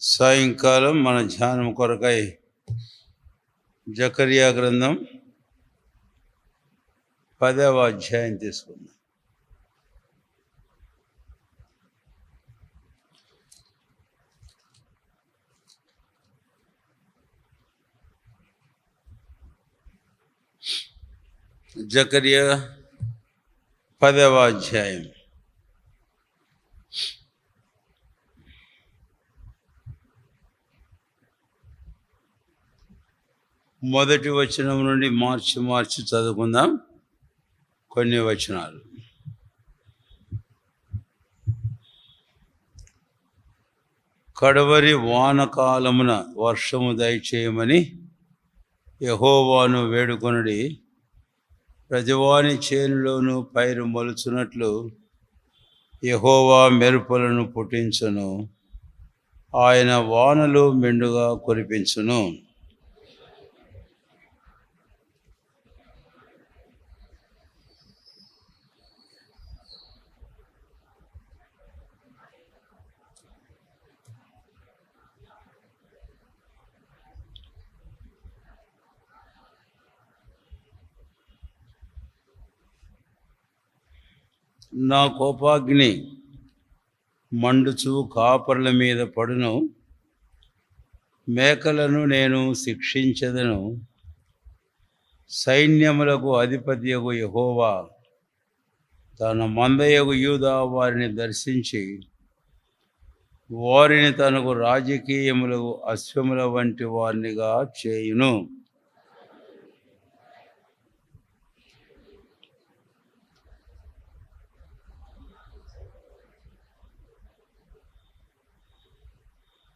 సాయంకాలం మన ధ్యానం కొరకై జకర్యా గ్రంథం 10వ అధ్యాయం తీసుకుందాం. జకర్యా 10వ అధ్యాయం. మొదటి వచనం నుండి మార్చి చదువుకుందాం. కొన్ని వచనాలు. కడవరి వానకాలమున వర్షము దయచేయమని యెహోవాను వేడుకొనుడి. ప్రతివాని చేనులోను పైరు మొలుచున్నట్లు యెహోవా మెరుపులను పుట్టించును. ఆయన వానలు మెండుగా కురిపించును. నా కోపాగ్ని మండుచు కాపర్ల మీద పడును. మేకలను నేను శిక్షించెదను. సైన్యములకు అధిపతియగు యెహోవా తన మందయగు యూదా వారిని దర్శించి వారిని తనకు రాజకీయములకు అశ్వముల వంటి వారినిగా చేయును.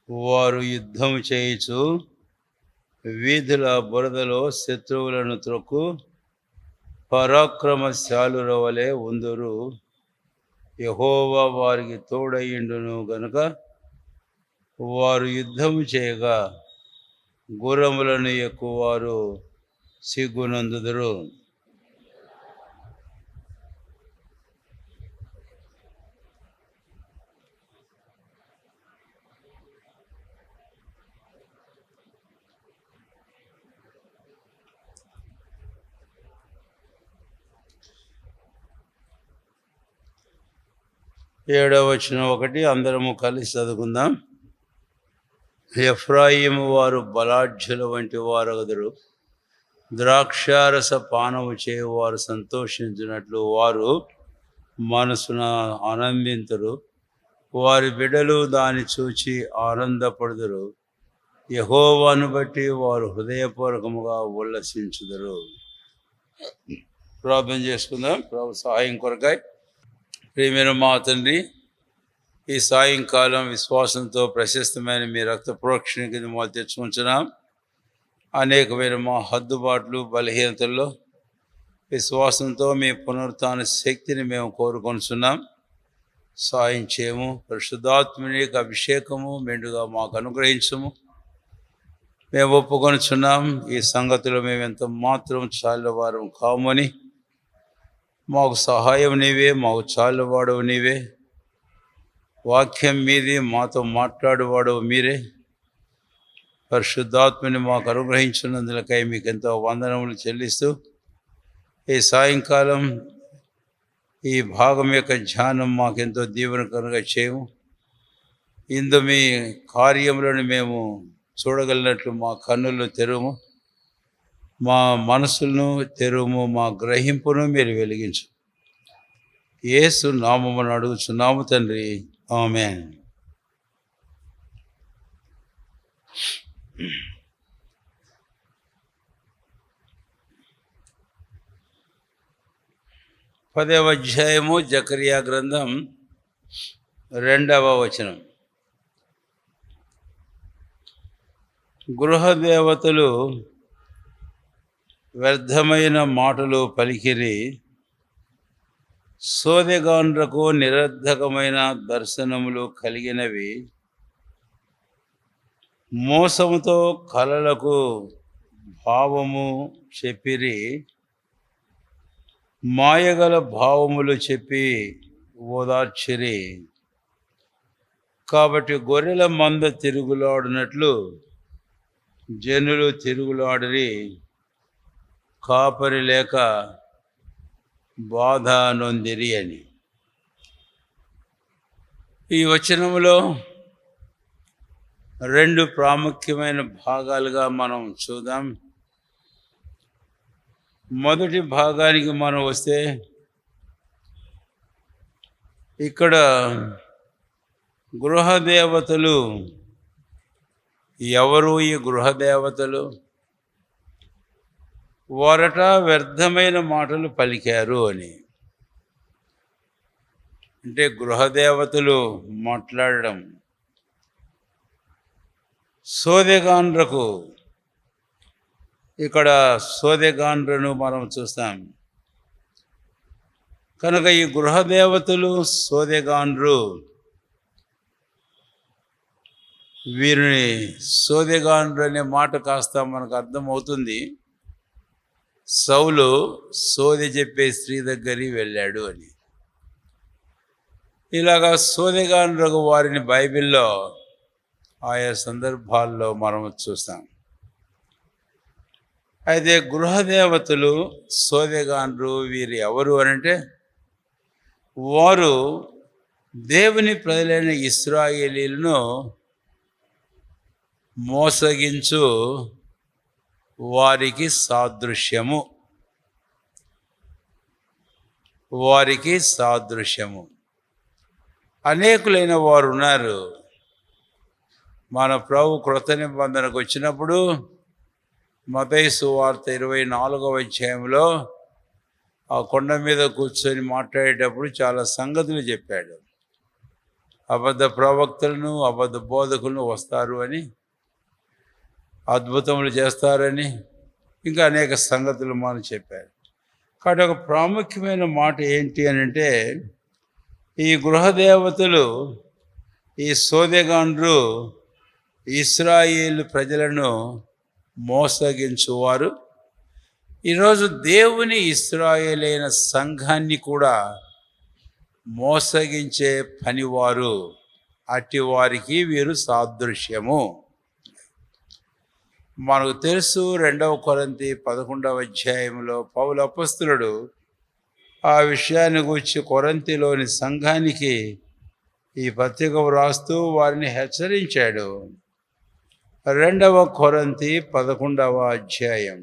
వారు యుద్ధము చేయుచు వీధుల బురదలో శత్రువులను త్రొక్కు పరాక్రమశాలుర వలె ఉందురు. యెహోవా వారికి తోడయిండును గనుక వారు యుద్ధము చేయగా గుర్రములను ఎక్కువారు సిగ్గునందుదురు. 7వ వచనం 1 అందరము కలిసి చదువుకుందాం. ఎఫ్రాయిము వారు బలాఢ్యుల వంటి వారగదురు. ద్రాక్షారస పానము చేయువారు సంతోషించినట్లు వారు మనసున ఆనందింతురు. వారి బిడ్డలు దాన్ని చూచి ఆనందపడుదురు. యెహోవాను బట్టి వారు హృదయపూర్వకముగా ఉల్లసించుదురు. ప్రార్థన చేసుకుందాం. ప్రభు సహాయం కొరకాయ. ప్రియమైన మా తండ్రి, ఈ సాయంకాలం విశ్వాసంతో ప్రశస్తమైన మీ రక్త ప్రోక్షణ కింద మా తెచ్చుకుంటున్నాం. అనేకమైన మా హద్దుబాట్లు బలహీనతల్లో విశ్వాసంతో మీ పునరుత్థాన శక్తిని మేము కోరుకొనుచున్నాం. సాయం చేయము. పరిశుద్ధాత్మని యొక్క అభిషేకము మెండుగా మాకు అనుగ్రహించము. మేము ఒప్పుకొనుచున్నాం. ఈ సంగతిలో మేము ఎంత మాత్రం చాలవారం కామని మాకు సహాయం నీవే, మాకు చాలువాడవు నీవే. వాక్యం మీది, మాతో మాట్లాడువాడవు మీరే. పరిశుద్ధాత్మని మాకు అనుగ్రహించినందులకై మీకు ఎంతో వందనములు చెల్లిస్తూ ఈ సాయంకాలం ఈ భాగం యొక్క ధ్యానం మాకెంతో దీవెనకరంగా చేయము. ఇందు మీ కార్యములను మేము చూడగలిగినట్లు మా కన్నులను తెరుము, మా మనసులను తెరుము, మా గ్రహింపును మీరు వెలిగించు. యేసు నామమున అడుగుచున్నాము తండ్రి, ఆమేన్. పదవ అధ్యాయము జకర్యా గ్రంథం 2వ వచనం. గృహదేవతలు వ్యర్థమైన మాటలు పలికిరి. సోదెగాండ్రకు నిరర్ధకమైన దర్శనములు కలిగినవి. మోసముతో కలలకు భావము చెప్పిరి. మాయగల భావములు చెప్పి ఓదార్చిరి. కాబట్టి గొర్రెల మంద తిరుగులాడినట్లు జనులు తిరుగులాడిరి, కాపరి లేక బాధ నొందిరి అని. ఈ వచనములో రెండు ప్రాముఖ్యమైన భాగాలుగా మనం చూద్దాం. మొదటి భాగానికి మనం వస్తే, ఇక్కడ గృహదేవతలు ఎవరు? ఈ గృహదేవతలు వారట వ్యర్థమైన మాటలు పలికారు అని. అంటే గృహదేవతలు మాట్లాడడం సోదెగాండ్రకు, ఇక్కడ సోదెగాండ్రను మనం చూస్తాం. కనుక ఈ గృహదేవతలు సోదెగాండ్రు, వీరిని సోదెగాండ్రు అనే మాట కాస్త మనకు అర్థమవుతుంది. సౌలు సోదె చెప్పే స్త్రీ దగ్గరికి వెళ్ళాడు అని. ఇలాగా సోదెగాండ్రకు వారిని బైబిల్లో ఆయా సందర్భాల్లో మనం చూస్తాం. అయితే గృహదేవతలు సోదెగాండ్రు వీరు ఎవరు అనంటే, వారు దేవుని ప్రజలైన ఇశ్రాయేలీలను మోసగించు వారికి సాదృశ్యము. వారికి సాదృశ్యము. అనేకులైన వారు ఉన్నారు. మన ప్రభు క్రొత్త నిబంధనకు వచ్చినప్పుడు మత్తయి సువార్త 24వ అధ్యాయంలో ఆ కొండ మీద కూర్చొని మాట్లాడేటప్పుడు చాలా సంగతులు చెప్పాడు. అబద్ధ ప్రవక్తలను, అబద్ధ బోధకులను వస్తారు అని, అద్భుతములు చేస్తారని, ఇంకా అనేక సంగతులు మనం చెప్పారు. కాబట్టి ఒక ప్రాముఖ్యమైన మాట ఏంటి అని అంటే, ఈ గృహదేవతలు, ఈ సోదెగాండ్రు ఇశ్రాయేలు ప్రజలను మోసగించువారు. ఈరోజు దేవుని ఇశ్రాయేలైన సంఘాన్ని కూడా మోసగించే పనివారు. అట్టి వారికి వీరు సాదృశ్యము. మనకు తెలుసు, 2వ కొరింథీ 11వ అధ్యాయంలో పౌలు అపొస్తలుడు ఆ విషయాన్ని గురించి కొరింథీలోని సంఘానికి ఈ పత్రిక వ్రాస్తూ వారిని హెచ్చరించాడు. 2వ కొరింథీ 11వ అధ్యాయం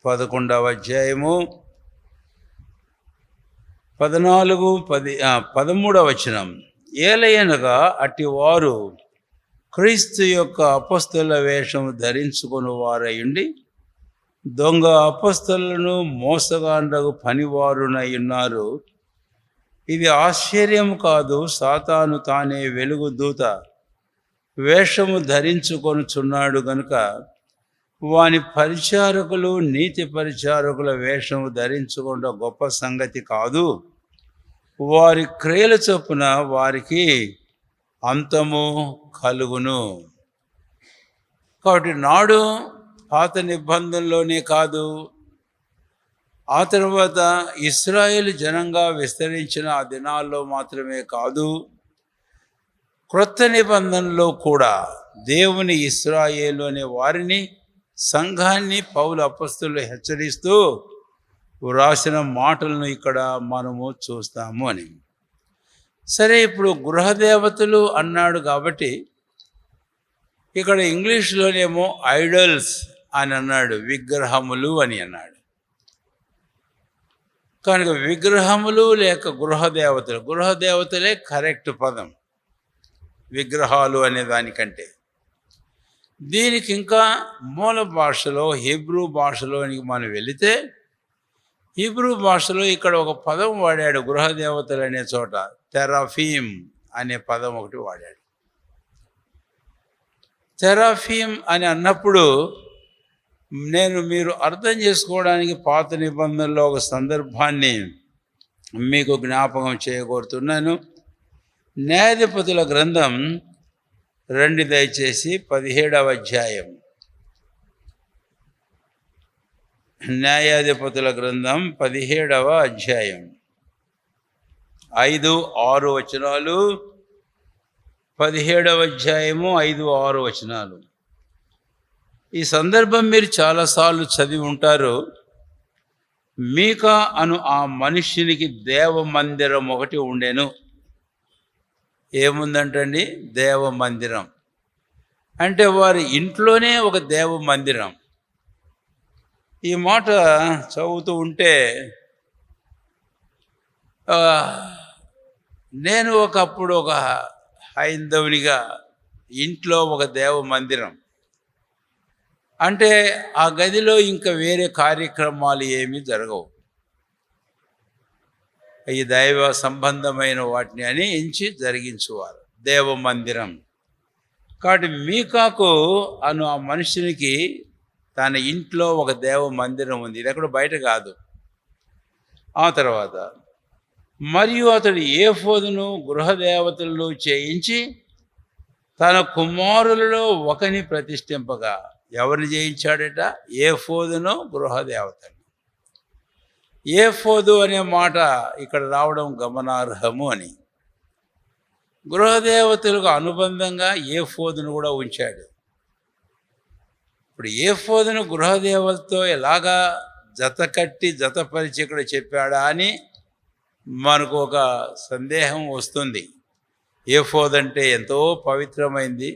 11వ అధ్యాయము 13వ వచనం. ఏలయనగా అట్టి వారు క్రీస్తు యొక్క అపొస్తలుల వేషము ధరించుకుని వారయుండి దొంగ అపొస్తలులను మోసగాండ్రకు పనివారునై ఉన్నారు. ఇది ఆశ్చర్యం కాదు. సాతాను తానే వెలుగు దూత వేషము ధరించుకొనుచున్నాడు గనుక వాని పరిచారకులు నీతి పరిచారకుల వేషము ధరించుకుంటే గొప్ప సంగతి కాదు. వారి క్రియల చొప్పున వారికి అంతము కలుగును. కాబట్టి నాడు పాత నిబంధనలోనే కాదు, ఆ తర్వాత ఇశ్రాయేలు జనంగా విస్తరించిన ఆ దినాల్లో మాత్రమే కాదు, క్రొత్త నిబంధనలో కూడా దేవుని ఇశ్రాయేలు అనే వారిని, సంఘాన్ని పౌలు అపొస్తలులు హెచ్చరిస్తూ వ్రాసిన మాటలను ఇక్కడ మనము చూస్తాము అని. సరే, ఇప్పుడు గృహదేవతలు అన్నాడు కాబట్టి ఇక్కడ ఇంగ్లీష్లోనేమో ఐడల్స్ అని అన్నాడు, విగ్రహములు అని అన్నాడు. కనుక విగ్రహములు లేక గృహదేవతలు, గృహదేవతలే కరెక్ట్ పదం విగ్రహాలు అనే దానికంటే. దీనికి ఇంకా మూల భాషలో హీబ్రూ భాషలోనికి మనం వెళితే, హీబ్రూ భాషలో ఇక్కడ ఒక పదం వాడాడు గృహదేవతలు అనే చోట. తెరాఫీమ్ అనే పదం ఒకటి వాడాడు. తెరాఫీమ్ అని అన్నప్పుడు మీరు అర్థం చేసుకోవడానికి పాత నిబంధనలో ఒక సందర్భాన్ని మీకు జ్ఞాపకం చేయగోరుతున్నాను. న్యాయాధిపతుల గ్రంథం 2 దయచేసి 17వ అధ్యాయం. న్యాయాధిపతుల గ్రంథం 17వ అధ్యాయం 5, 6 వచనాలు, 17వ అధ్యాయము 5, 6 వచనాలు. ఈ సందర్భం మీరు చాలాసార్లు చదివి ఉంటారు. మీకా అను ఆ మనుష్యునికి దేవ మందిరం ఒకటి ఉండెను. ఏముందంటండి? దేవ మందిరం అంటే వారి ఇంట్లోనే ఒక దేవ మందిరం. ఈ మాట చదువుతూ ఉంటే నేను ఒకప్పుడు ఒక హైందవునిగా ఇంట్లో ఒక దేవ మందిరం అంటే ఆ గదిలో ఇంకా వేరే కార్యక్రమాలు ఏమీ జరగవు. ఈ దైవ సంబంధమైన వాటిని అని ఎంచి జరిగించేవారు దేవ మందిరం. కాబట్టి మీకాకు అను ఆ మనుషునికి తన ఇంట్లో ఒక దేవ మందిరం ఉంది. ఇది ఎక్కడ బయట కాదు. ఆ తర్వాత మరియు అతడు ఏఫోదును గృహదేవతలను చేయించి తన కుమారులలో ఒకని ప్రతిష్ఠింపగా. ఎవరిని చేయించాడట? ఏఫోదును గృహదేవతను. ఏఫోదు అనే మాట ఇక్కడ రావడం గమనార్హము అని. గృహదేవతలకు అనుబంధంగా ఏఫోదును కూడా ఉంచాడు. ఇప్పుడు ఏఫోదును గృహదేవతతో ఎలాగా జతకట్టి జతపరిచి ఇక్కడ చెప్పాడా అని మనకు ఒక సందేహం వస్తుంది. ఏఫోదు అంటే ఎంతో పవిత్రమైంది.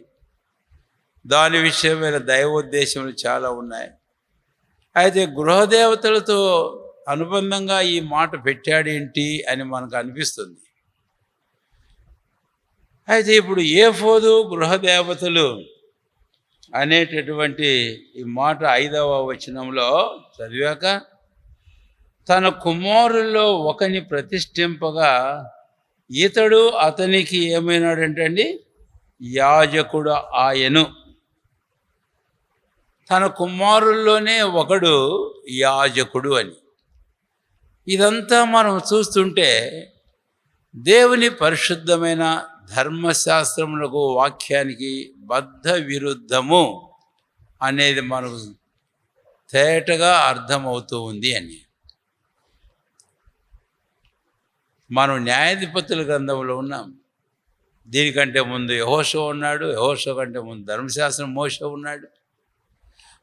దాని విషయమైన దైవోద్దేశములు చాలా ఉన్నాయి. అయితే గృహదేవతలతో అనుబంధంగా ఈ మాట పెట్టాడేంటి అని మనకు అనిపిస్తుంది. అయితే ఇప్పుడు ఏఫోదు గృహదేవతలు అనేటటువంటి ఈ మాట 5వ వచనంలో చదివాక తన కుమారుల్లో ఒకని ప్రతిష్ఠింపగా ఇతడు అతనికి ఏమైనాడంటే అండి, యాజకుడు ఆయను. తన కుమారుల్లోనే ఒకడు యాజకుడు అని. ఇదంతా మనం చూస్తుంటే దేవుని పరిశుద్ధమైన ధర్మశాస్త్రములకు వాక్యానికి బద్ధ విరుద్ధము అనేది మనకు తేటగా అర్థమవుతూ ఉంది అని. మనం న్యాయాధిపతుల గ్రంథంలో ఉన్నాం. దీనికంటే ముందు యెహోషువ ఉన్నాడు. యెహోషువ కంటే ముందు ధర్మశాస్త్రం మోషే ఉన్నాడు.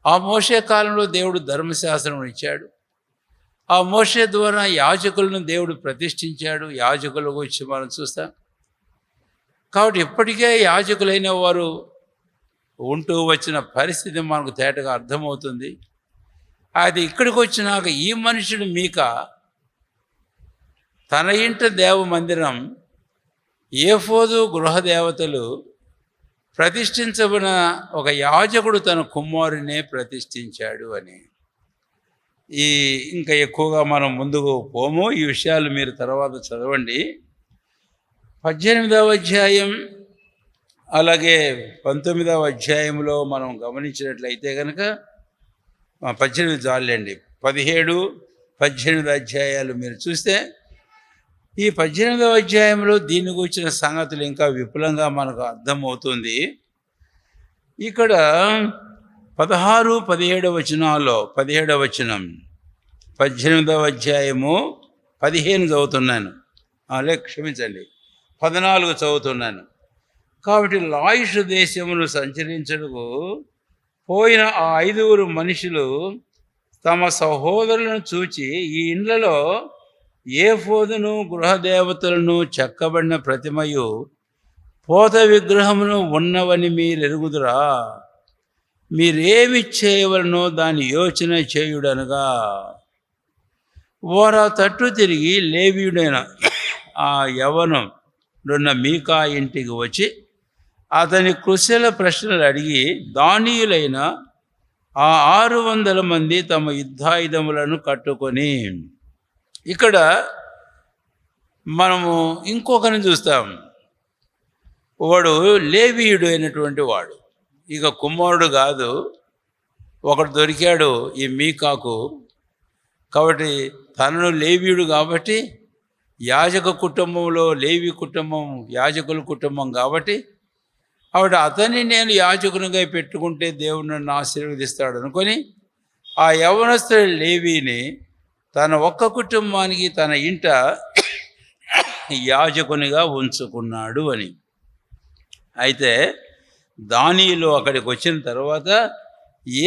ఆ మోషే కాలంలో దేవుడు ధర్మశాస్త్రం ఇచ్చాడు. ఆ మోషే ద్వారా యాజకులను దేవుడు ప్రతిష్ఠించాడు. యాజకుల గురించి మనం చూస్తాం. కాబట్టి ఇప్పటికే యాజకులైన వారు ఉంటూ వచ్చిన పరిస్థితి మనకు తేటగా అర్థమవుతుంది. అది ఇక్కడికి వచ్చినాక ఈ మనుషుడు మీకా తన ఇంట దేవ మందిరం, ఏఫోదు గృహదేవతలు ప్రతిష్ఠించబడిన ఒక యాజకుడు తన కుమారునే ప్రతిష్ఠించాడు అని. ఇంకా ఎక్కువగా మనం ముందుకు పోము. ఈ విషయాలు మీరు తర్వాత చదవండి. 18వ అధ్యాయం అలాగే 19వ అధ్యాయంలో మనం గమనించినట్లయితే కనుక 18 చాలండి, 17, 18 అధ్యాయాలు మీరు చూస్తే ఈ 18వ అధ్యాయంలో దీని గురించిన సంగతులు ఇంకా విపులంగా మనకు అర్థమవుతుంది. ఇక్కడ 16, 17 వచనాల్లో 17వ వచనం 18వ అధ్యాయము 15 చదువుతున్నాను, క్షమించండి 14 చదువుతున్నాను. కాబట్టి లాయిషు దేశమును సంచరించుటకు పోయిన ఆ 5 మనుషులు తమ సహోదరులను చూచి ఈ ఇండ్లలో ఏఫోదును గృహదేవతలను చెక్కబడిన ప్రతిమయు పోత విగ్రహమును ఉన్నవని మీరు ఎరుగుదురా? మీరేమి చేయవలనో దాని యోచన చేయుడనగా వారు తట్టు తిరిగి లేవీయుడైన ఆ యవనుడున్న మీకా ఇంటికి వచ్చి అతని కుశల ప్రశ్నలు అడిగి దానియులైన ఆ 600 మంది తమ యుద్ధాయుధములను కట్టుకొని. ఇక్కడ మనము ఇంకొకరిని చూస్తాం. వాడు లేవీయుడు అయినటువంటి వాడు, ఇక కుమారుడు కాదు. ఒకడు దొరికాడు ఈ మీకాకు. కాబట్టి తనను లేవీయుడు కాబట్టి యాజక కుటుంబంలో లేవి కుటుంబం యాజకుల కుటుంబం కాబట్టి ఆవిడ అతన్ని నేను యాజకునిగా పెట్టుకుంటే దేవుడు నన్ను ఆశీర్వదిస్తాడు అనుకొని ఆ యవనస్తుడు లేవీని తన ఒక్క కుటుంబానికి తన ఇంట యాజకునిగా ఉంచుకున్నాడు అని. అయితే దానియేలు అక్కడికి వచ్చిన తర్వాత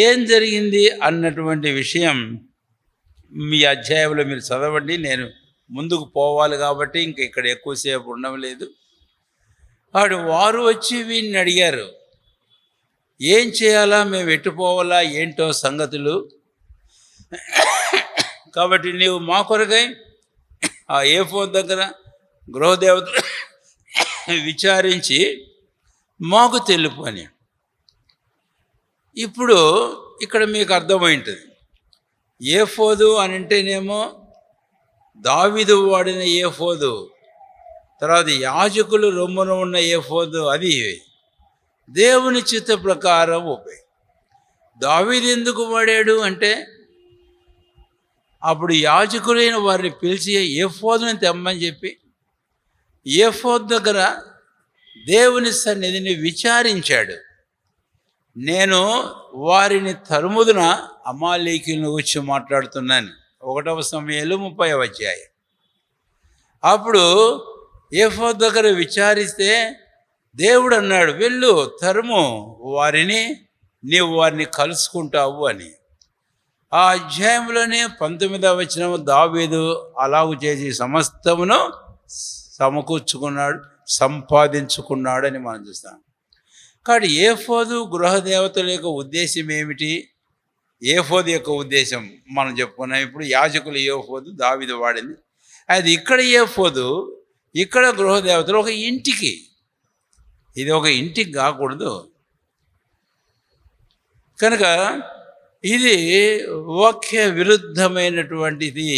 ఏం జరిగింది అన్నటువంటి విషయం మీ అధ్యాయంలో మీరు చదవండి. నేను ముందుకు పోవాలి కాబట్టి ఇంక ఇక్కడ ఎక్కువసేపు ఉండలేదు. వారు వచ్చి వీడిని అడిగారు, ఏం చేయాలా, మేము ఎట్టుపోవాలా, ఏంటో సంగతులు. కాబట్టి నీవు మా కొరకై ఆ ఏఫోదు దగ్గర గృహదేవత విచారించి మాకు తెలుపు అని. ఇప్పుడు ఇక్కడ మీకు అర్థమైంటుంది, ఏఫోదు అని అంటేనేమో దావీదు వాడిన ఏఫోదు, తర్వాత యాజకులు రొమ్మున ఉన్న ఏఫోదు, అది దేవుని చిత్త ప్రకారం దావీదు ఎందుకు వాడాడు అంటే, అప్పుడు యాజకులైన వారిని పిలిచి ఏఫోదుని తెమ్మని చెప్పి ఏఫోదు దగ్గర దేవుని సన్నిధిని విచారించాడు. నేను వారిని తరుముదున అమాలేకీయులను వచ్చి మాట్లాడుతున్నాను. 1 సమూయేలు 30వ అధ్యాయం. అప్పుడు ఏఫోదు దగ్గర విచారిస్తే దేవుడు అన్నాడు, వెళ్ళు తరుము వారిని, నీవు వారిని కలుసుకుంటావు అని. ఆ అధ్యాయంలోనే 19వ వచనం, దావీదు అలాగు చేసి సమస్తమును సమకూర్చుకున్నాడు, సంపాదించుకున్నాడు అని మనం చూస్తాం. కాబట్టి ఏఫోదు గృహదేవతల యొక్క ఉద్దేశం ఏమిటి? ఏఫోదు యొక్క ఉద్దేశం మనం చెప్పుకున్నాం. ఇప్పుడు యాజకులు ఏఫోదు దావీదు వాడింది. అది ఇక్కడ ఏఫోదు, ఇక్కడ గృహదేవతలు ఒక ఇంటికి, ఇది ఒక ఇంటికి కాకూడదు కనుక ఇది వాక్య విరుద్ధమైనటువంటిది,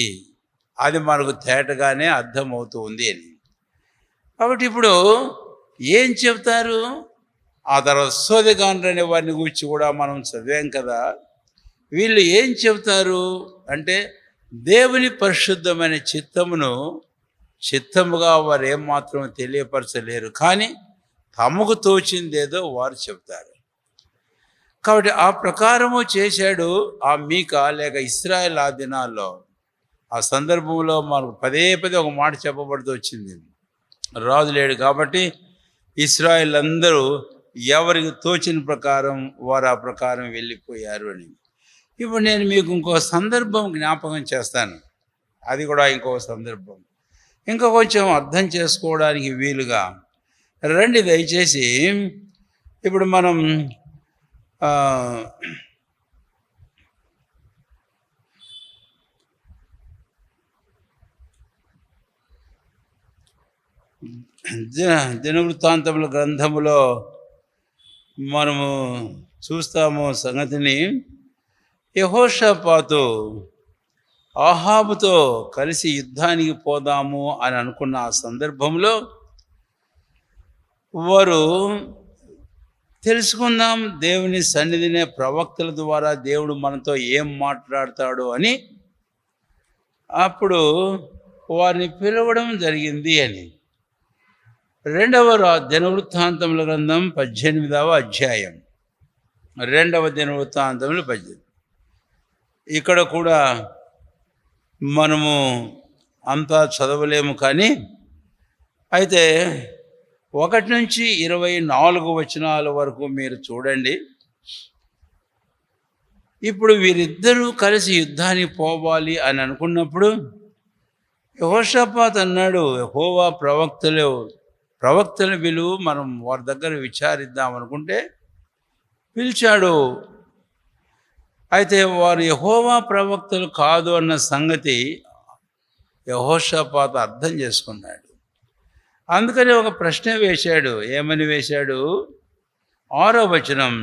అది మనకు తేటగానే అర్థమవుతూ ఉంది అని. కాబట్టి ఇప్పుడు ఏం చెప్తారు? ఆ తర్వాత సోదెగానులు అనే వారిని గురించి కూడా మనం చదివాం కదా. వీళ్ళు ఏం చెప్తారు అంటే, దేవుని పరిశుద్ధమైన చిత్తముగా వారు ఏమాత్రం తెలియపరచలేరు, కానీ తమకు తోచిందేదో వారు చెప్తారు. కాబట్టి ఆ ప్రకారము చేశాడు ఆ మీకా, లేక ఇశ్రాయేలు. ఆ దినాల్లో ఆ సందర్భంలో మనకు పదే ఒక మాట చెప్పబడుతూ వచ్చింది, రాజు లేడు కాబట్టి ఇశ్రాయేలు అందరూ ఎవరికి తోచిన ప్రకారం వారు ఆ ప్రకారం వెళ్ళిపోయారు అని. ఇప్పుడు నేను మీకు ఇంకో సందర్భం జ్ఞాపకం చేస్తాను, అది కూడా ఇంకో సందర్భం, ఇంకా కొంచెం అర్థం చేసుకోవడానికి వీలుగా రండి దయచేసి. ఇప్పుడు మనం దినవృత్తాంతముల గ్రంథములో మనము చూస్తాము సంగతిని. యెహోషాపాతు ఆహాబుతో కలిసి యుద్ధానికి పోదాము అని అనుకున్న ఆ సందర్భంలో వారు తెలుసుకుందాం దేవుని సన్నిధినే ప్రవక్తల ద్వారా దేవుడు మనతో ఏం మాట్లాడతాడు అని అప్పుడు వారిని పిలవడం జరిగింది అని. 2వ దినవృత్తాంతముల గ్రంథం 18వ అధ్యాయం, 2వ దినవృత్తాంతములు 18. ఇక్కడ కూడా మనము అంతా చదవలేము, కానీ అయితే 1 నుంచి 24 వచనాల వరకు మీరు చూడండి. ఇప్పుడు వీరిద్దరూ కలిసి యుద్ధానికి పోవాలి అని అనుకున్నప్పుడు యెహోషాపాతు అన్నాడు, యెహోవా ప్రవక్తలు పిలువు, మనం వారి దగ్గర విచారిద్దాం అనుకుంటే పిలిచాడు. అయితే వారు యెహోవా ప్రవక్తలు కాదు అన్న సంగతి యెహోషాపాతు అర్థం చేసుకున్నాడు. అందుకని ఒక ప్రశ్న వేశాడు. ఏమని వేశాడు? 6వ వచనం,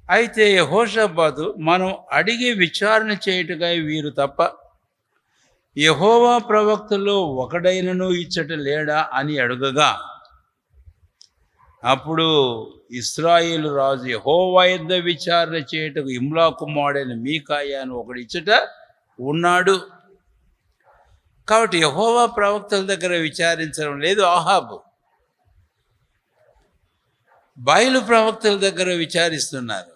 అయితే యెహోషాపాతు, మనం అడిగి విచారణ చేయుటకై వీరు తప్ప యెహోవా ప్రవక్తలో ఒకడైనను ఇచ్చట లేడా అని అడుగగా, అప్పుడు ఇశ్రాయేలు రాజు యెహోవా యొద్ద విచారణ చేయుటకు ఇమ్లా కుమారుడైన మీకాయా అని ఒకడు ఇచ్చట ఉన్నాడు. కాబట్టి యెహోవా ప్రవక్తల దగ్గర విచారించడం లేదు ఆహాబు, బయలు ప్రవక్తల దగ్గర విచారిస్తున్నారు.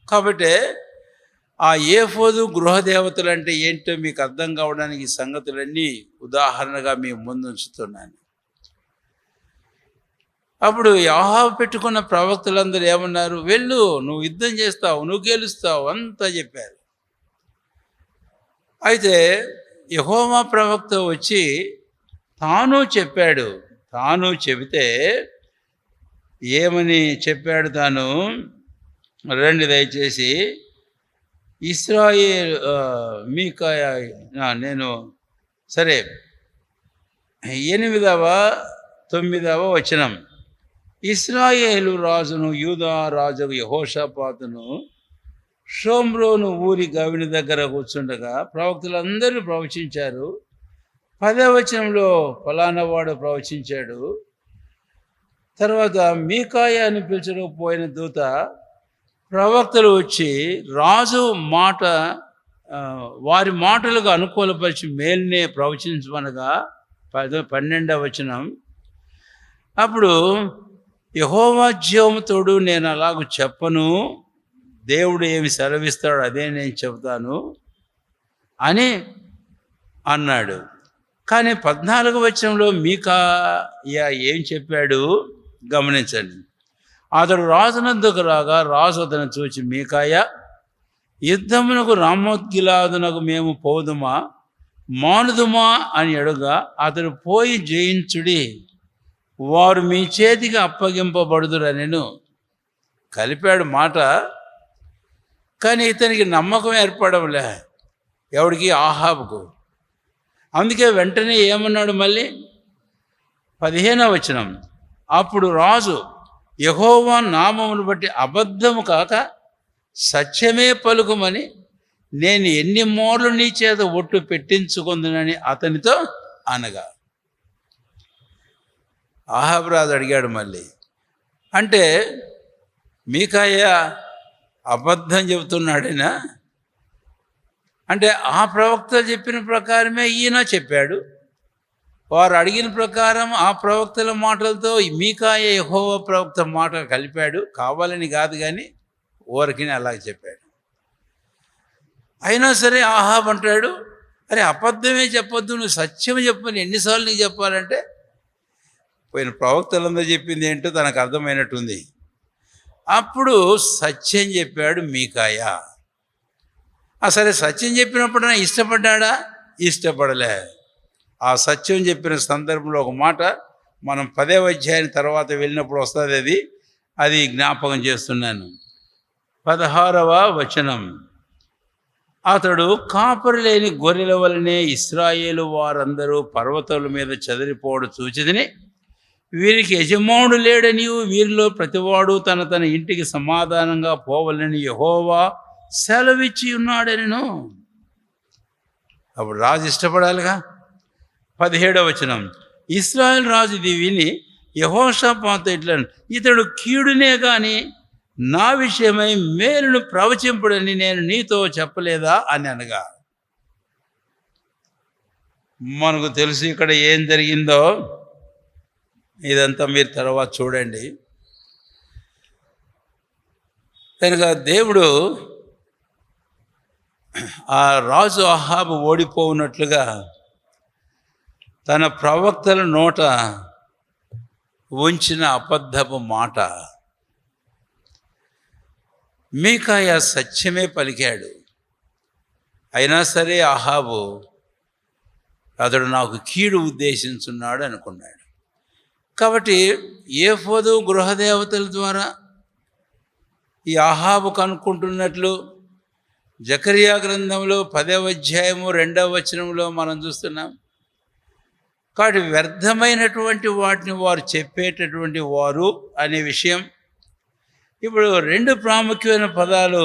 కాబట్టి ఆ ఏఫోదు గృహదేవతలు అంటే ఏంటో మీకు అర్థం కావడానికి ఈ సంగతులన్నీ ఉదాహరణగా మీ ముందు ఉంచుతున్నాను. అప్పుడు యోహాబు పెట్టుకున్న ప్రవక్తలందరూ ఏమన్నారు? వెళ్ళు, నువ్వు యుద్ధం చేస్తావు, నువ్వు గెలుస్తావు అంతా చెప్పారు. అయితే యెహోవా ప్రవక్త వచ్చి తాను చెప్పాడు. తాను చెబితే ఏమని చెప్పాడు? తాను రండి దయచేసి ఇశ్రాయేల్ మీకాయ నేను సరే 8వ 9వ వచనం. ఇశ్రాయేలు రాజును యూదా రాజు యెహోషాపాతును షోమ్రోను ఊరి గవిని దగ్గర కూర్చుండగా ప్రవక్తలందరూ ప్రవచించారు. 10వ వచనంలో ఫలానా వాడు ప్రవచించాడు. తర్వాత మీకాయ అని పిలుచకపోయిన దూత ప్రవక్తలు వచ్చి రాజు మాట వారి మాటలకు అనుకూలపరిచి మేల్నే ప్రవచించమనగా 12వ వచనం. అప్పుడు యెహోవా జీవముతోడు నేను అలాగూ చెప్పను, దేవుడు ఏమి సెలవిస్తాడో అదే నేను చెబుతాను అని అన్నాడు. కానీ 14వ వచనంలో మీకాయ ఏం చెప్పాడు గమనించండి. అతడు రాజునందుకు రాగా రాజు అతను చూచి, మీకాయ, యుద్ధమునకు రామోత్గిలాదునకు మేము పోదుమా మానుదుమా అని అడుగా, అతడు పోయి జయించుడి, వారు మీ చేతికి అప్పగింపబడుదురనెను. కలిపాడు మాట, కానీ ఇతనికి నమ్మకం ఏర్పడంలే. ఎవడికి? ఆహాబుకు. అందుకే వెంటనే ఏమన్నాడు మళ్ళీ 15వ వచనం. అప్పుడు రాజు యెహోవా నామమును బట్టి అబద్ధము కాక సత్యమే పలుకుమని నేను ఎన్ని మోర్లు నీ చేత ఒట్టు పెట్టించుకుందునని అతనితో అనగా. ఆహాబు రాజు అడిగాడు మళ్ళీ, అంటే మీకాయ అబద్ధం చెబుతున్నాడేనా? అంటే ఆ ప్రవక్త చెప్పిన ప్రకారమే ఈయన చెప్పాడు. వారు అడిగిన ప్రకారం ఆ ప్రవక్తల మాటలతో మీకాయ యెహోవా ప్రవక్త మాట కలిపాడు. కావాలని కాదు, కానీ ఊరికిని అలా చెప్పాడు. అయినా సరే ఆహాబ్ అంటాడు, అరే అబద్ధమే చెప్పొద్దు, నువ్వు సత్యం చెప్పని ఎన్నిసార్లు నీకు చెప్పాలంటే, పోయిన ప్రవక్తలందరూ చెప్పింది ఏంటో తనకు అర్థమైనట్టుంది. అప్పుడు సత్యం చెప్పాడు మీకాయ. సరే సత్యం చెప్పినప్పుడు ఇష్టపడ్డా? ఇష్టపడలే. ఆ సత్యం చెప్పిన సందర్భంలో ఒక మాట మనం 10వ అధ్యాయం తర్వాత వెళ్ళినప్పుడు వస్తుంది, అది జ్ఞాపకం చేస్తున్నాను. 16వ వచనం. అతడు కాపరి లేని గొర్రెల వలనే ఇశ్రాయేలు వారందరూ పర్వతాల మీద చెదిరిపోవడం చూచిదని, వీరికి యజమానుడు లేడనియు వీరిలో ప్రతివాడు తన తన ఇంటికి సమాధానంగా పోవాలని యెహోవా సెలవిచ్చి ఉన్నాడనిను. అప్పుడు రాజు ఇష్టపడాలిగా. 17వ వచనం. ఇశ్రాయేల్ రాజు ఇది విని యెహోషాపాతు ఇట్లా, ఇతడు కీడునే కానీ నా విషయమై మేలును ప్రవచింపుడని నేను నీతో చెప్పలేదా అని అనగా. మనకు తెలుసు ఇక్కడ ఏం జరిగిందో, ఇదంతా మీరు తర్వాత చూడండి. కనుక దేవుడు ఆ రాజు అహాబు ఓడిపోవునట్లుగా తన ప్రవక్తల నోట ఉంచిన అబద్ధపు మాట. మీకాయ సత్యమే పలికాడు. అయినా సరే అహాబు అతడు నాకు కీడు ఉద్దేశించున్నాడు అనుకున్నాడు. కాబట్టి ఏఫోదు గృహదేవతల ద్వారా ఈ అహాబు కనుక్కుంటున్నట్లు జకరియా గ్రంథంలో 10వ అధ్యాయము 2వ వచనంలో మనం చూస్తున్నాం. కాబట్టి వ్యర్థమైనటువంటి వాటిని వారు చెప్పేటటువంటి వారు అనే విషయం. ఇప్పుడు 2 ప్రాముఖ్యమైన పదాలు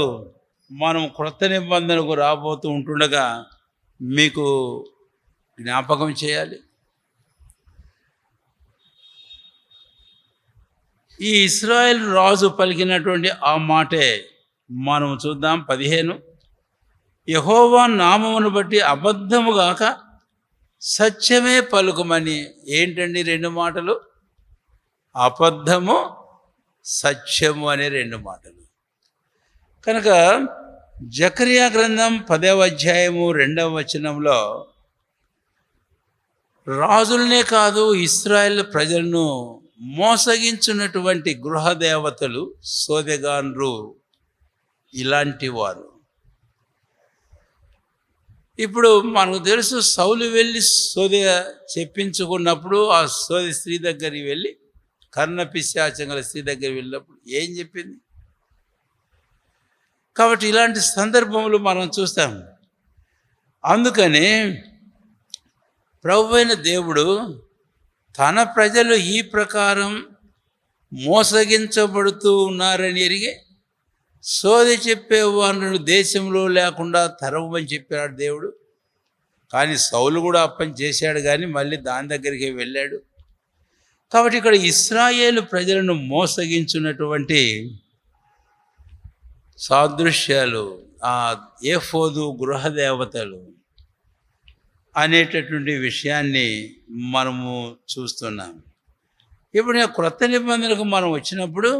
మనం క్రొత్త నిబంధనకు రాబోతూ ఉంటుండగా మీకు జ్ఞాపకం చేయాలి. ఈ ఇశ్రాయేల్ రాజు పలికినటువంటి ఆ మాటే మనం చూద్దాం. 15. యెహోవా నామమును బట్టి అబద్ధము గాక సత్యమే పలుకుమని. ఏంటండి 2 మాటలు? అబద్ధము, సత్యము అనే 2 మాటలు. కనుక జకర్యా గ్రంథం 10వ అధ్యాయము 2వ వచనంలో రాజులనే కాదు ఇశ్రాయేల్ ప్రజలను మోసగించున్నటువంటి గృహదేవతలు సోదెగాన్రు ఇలాంటి వారు. ఇప్పుడు మనకు తెలుసు, సౌలు వెళ్ళి సోదె చెప్పించుకున్నప్పుడు ఆ సోదె స్త్రీ దగ్గరికి వెళ్ళి, కర్ణపిశాచం గల స్త్రీ దగ్గరికి వెళ్ళినప్పుడు ఏం చెప్పింది? కాబట్టి ఇలాంటి సందర్భములు మనం చూస్తాం. అందుకని ప్రభువైన దేవుడు తన ప్రజలు ఈ ప్రకారం మోసగించబడుతూ ఉన్నారని ఎరిగి సోది చెప్పేవారు దేశంలో లేకుండా తరవమని చెప్పాడు దేవుడు. కానీ సౌలు కూడా అప్పని చేశాడు, కానీ మళ్ళీ దాని దగ్గరికి వెళ్ళాడు. కాబట్టి ఇక్కడ ఇశ్రాయేలు ప్రజలను మోసగించున్నటువంటి సాదృశ్యాలు ఆ ఏఫోదు గృహదేవతలు అనేటటువంటి విషయాన్ని మనము చూస్తున్నాం. ఇప్పుడు క్రొత్త నిబంధనకు మనం వచ్చినప్పుడు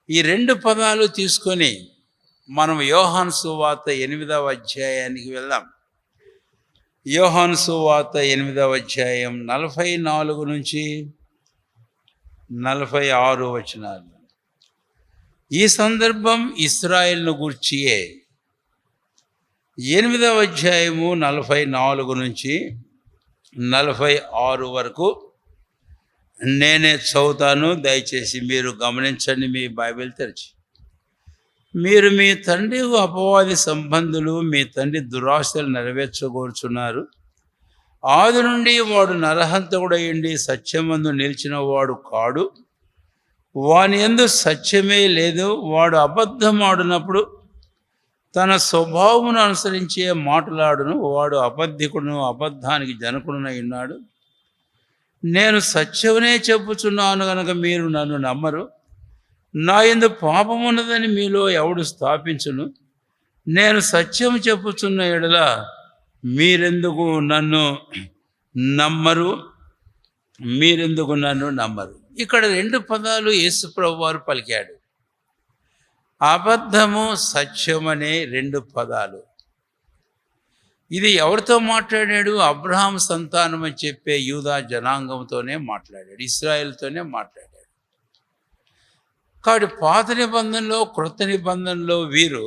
ఈ 2 పదాలు తీసుకొని మనం యోహాను సువార్త 8వ అధ్యాయానికి వెళ్దాం. యోహాను సువార్త 8వ అధ్యాయం 44 నుంచి 46 వచనాలు. ఈ సందర్భం ఇశ్రాయేలును గూర్చియే. 8వ అధ్యాయము 44 నుంచి 46 వరకు నేనే చదువుతాను, దయచేసి మీరు గమనించండి. మీ బైబిల్ తెరిచి, మీరు మీ తండ్రి అపవాది సంబంధులు, మీ తండ్రి దురాశలు నెరవేర్చగోరుచున్నారు. ఆది నుండి వాడు నరహంతకుడయుండి సత్యమందు నిలిచిన వాడు కాడు, వాని యందు సత్యమే లేదు. వాడు అబద్ధమాడినప్పుడు తన స్వభావమును అనుసరించే మాట్లాడును. వాడు అబద్ధికుడును, అబద్ధానికి జనకుడునై ఉన్నాడు. నేను సత్యమునే చెప్పుచున్నాను గనక మీరు నన్ను నమ్మరు. నా యందు పాపమున్నదని మీలో ఎవడు స్థాపించును? నేను సత్యము చెప్పుచున్న ఎడల మీరెందుకు నన్ను నమ్మరు? ఇక్కడ 2 పదాలు యేసు ప్రభు వారు పలికాడు. అబద్ధము, సత్యం అనే 2 పదాలు. ఇది ఎవరితో మాట్లాడాడు? అబ్రహాం సంతానం అని చెప్పే యూదా జనాంగంతోనే మాట్లాడాడు, ఇశ్రాయేలుతోనే మాట్లాడాడు. కాబట్టి పాత నిబంధనలో, క్రొత్త నిబంధనలో వీరు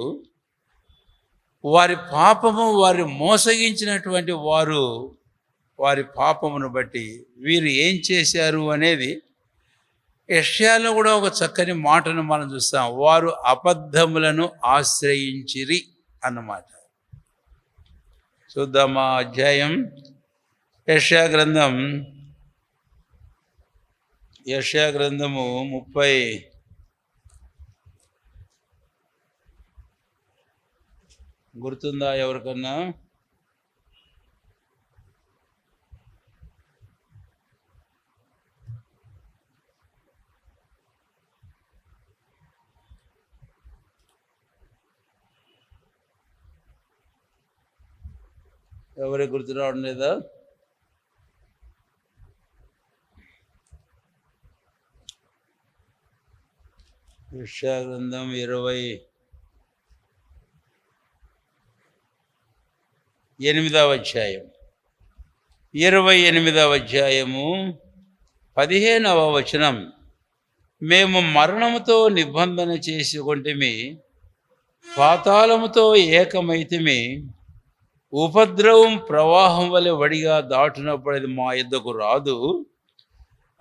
వారి పాపము, వారి మోసగించినటువంటి వారి పాపమును బట్టి వీరు ఏం చేశారు అనేది యెషయాలో కూడా ఒక చక్కని మాటను మనం చూస్తాం. వారు అబద్ధములను ఆశ్రయించిరి అన్నమాట. చూద్దామా అధ్యాయం. యెషయా గ్రంథము 30 గుర్తుందా ఎవరికన్నా? ఎవరికి గుర్తు రావడం లేదా? యెషయా గ్రంథం 28వ అధ్యాయం 28వ అధ్యాయము 15వ వచనం. మేము మరణముతో నిబంధన చేసుకొంటిమి, పాతాళముతో ఏకమైతిమి. ఉపద్రవం ప్రవాహం వలె వడిగా దాటునప్పుడు అది మా యొద్దకు రాదు.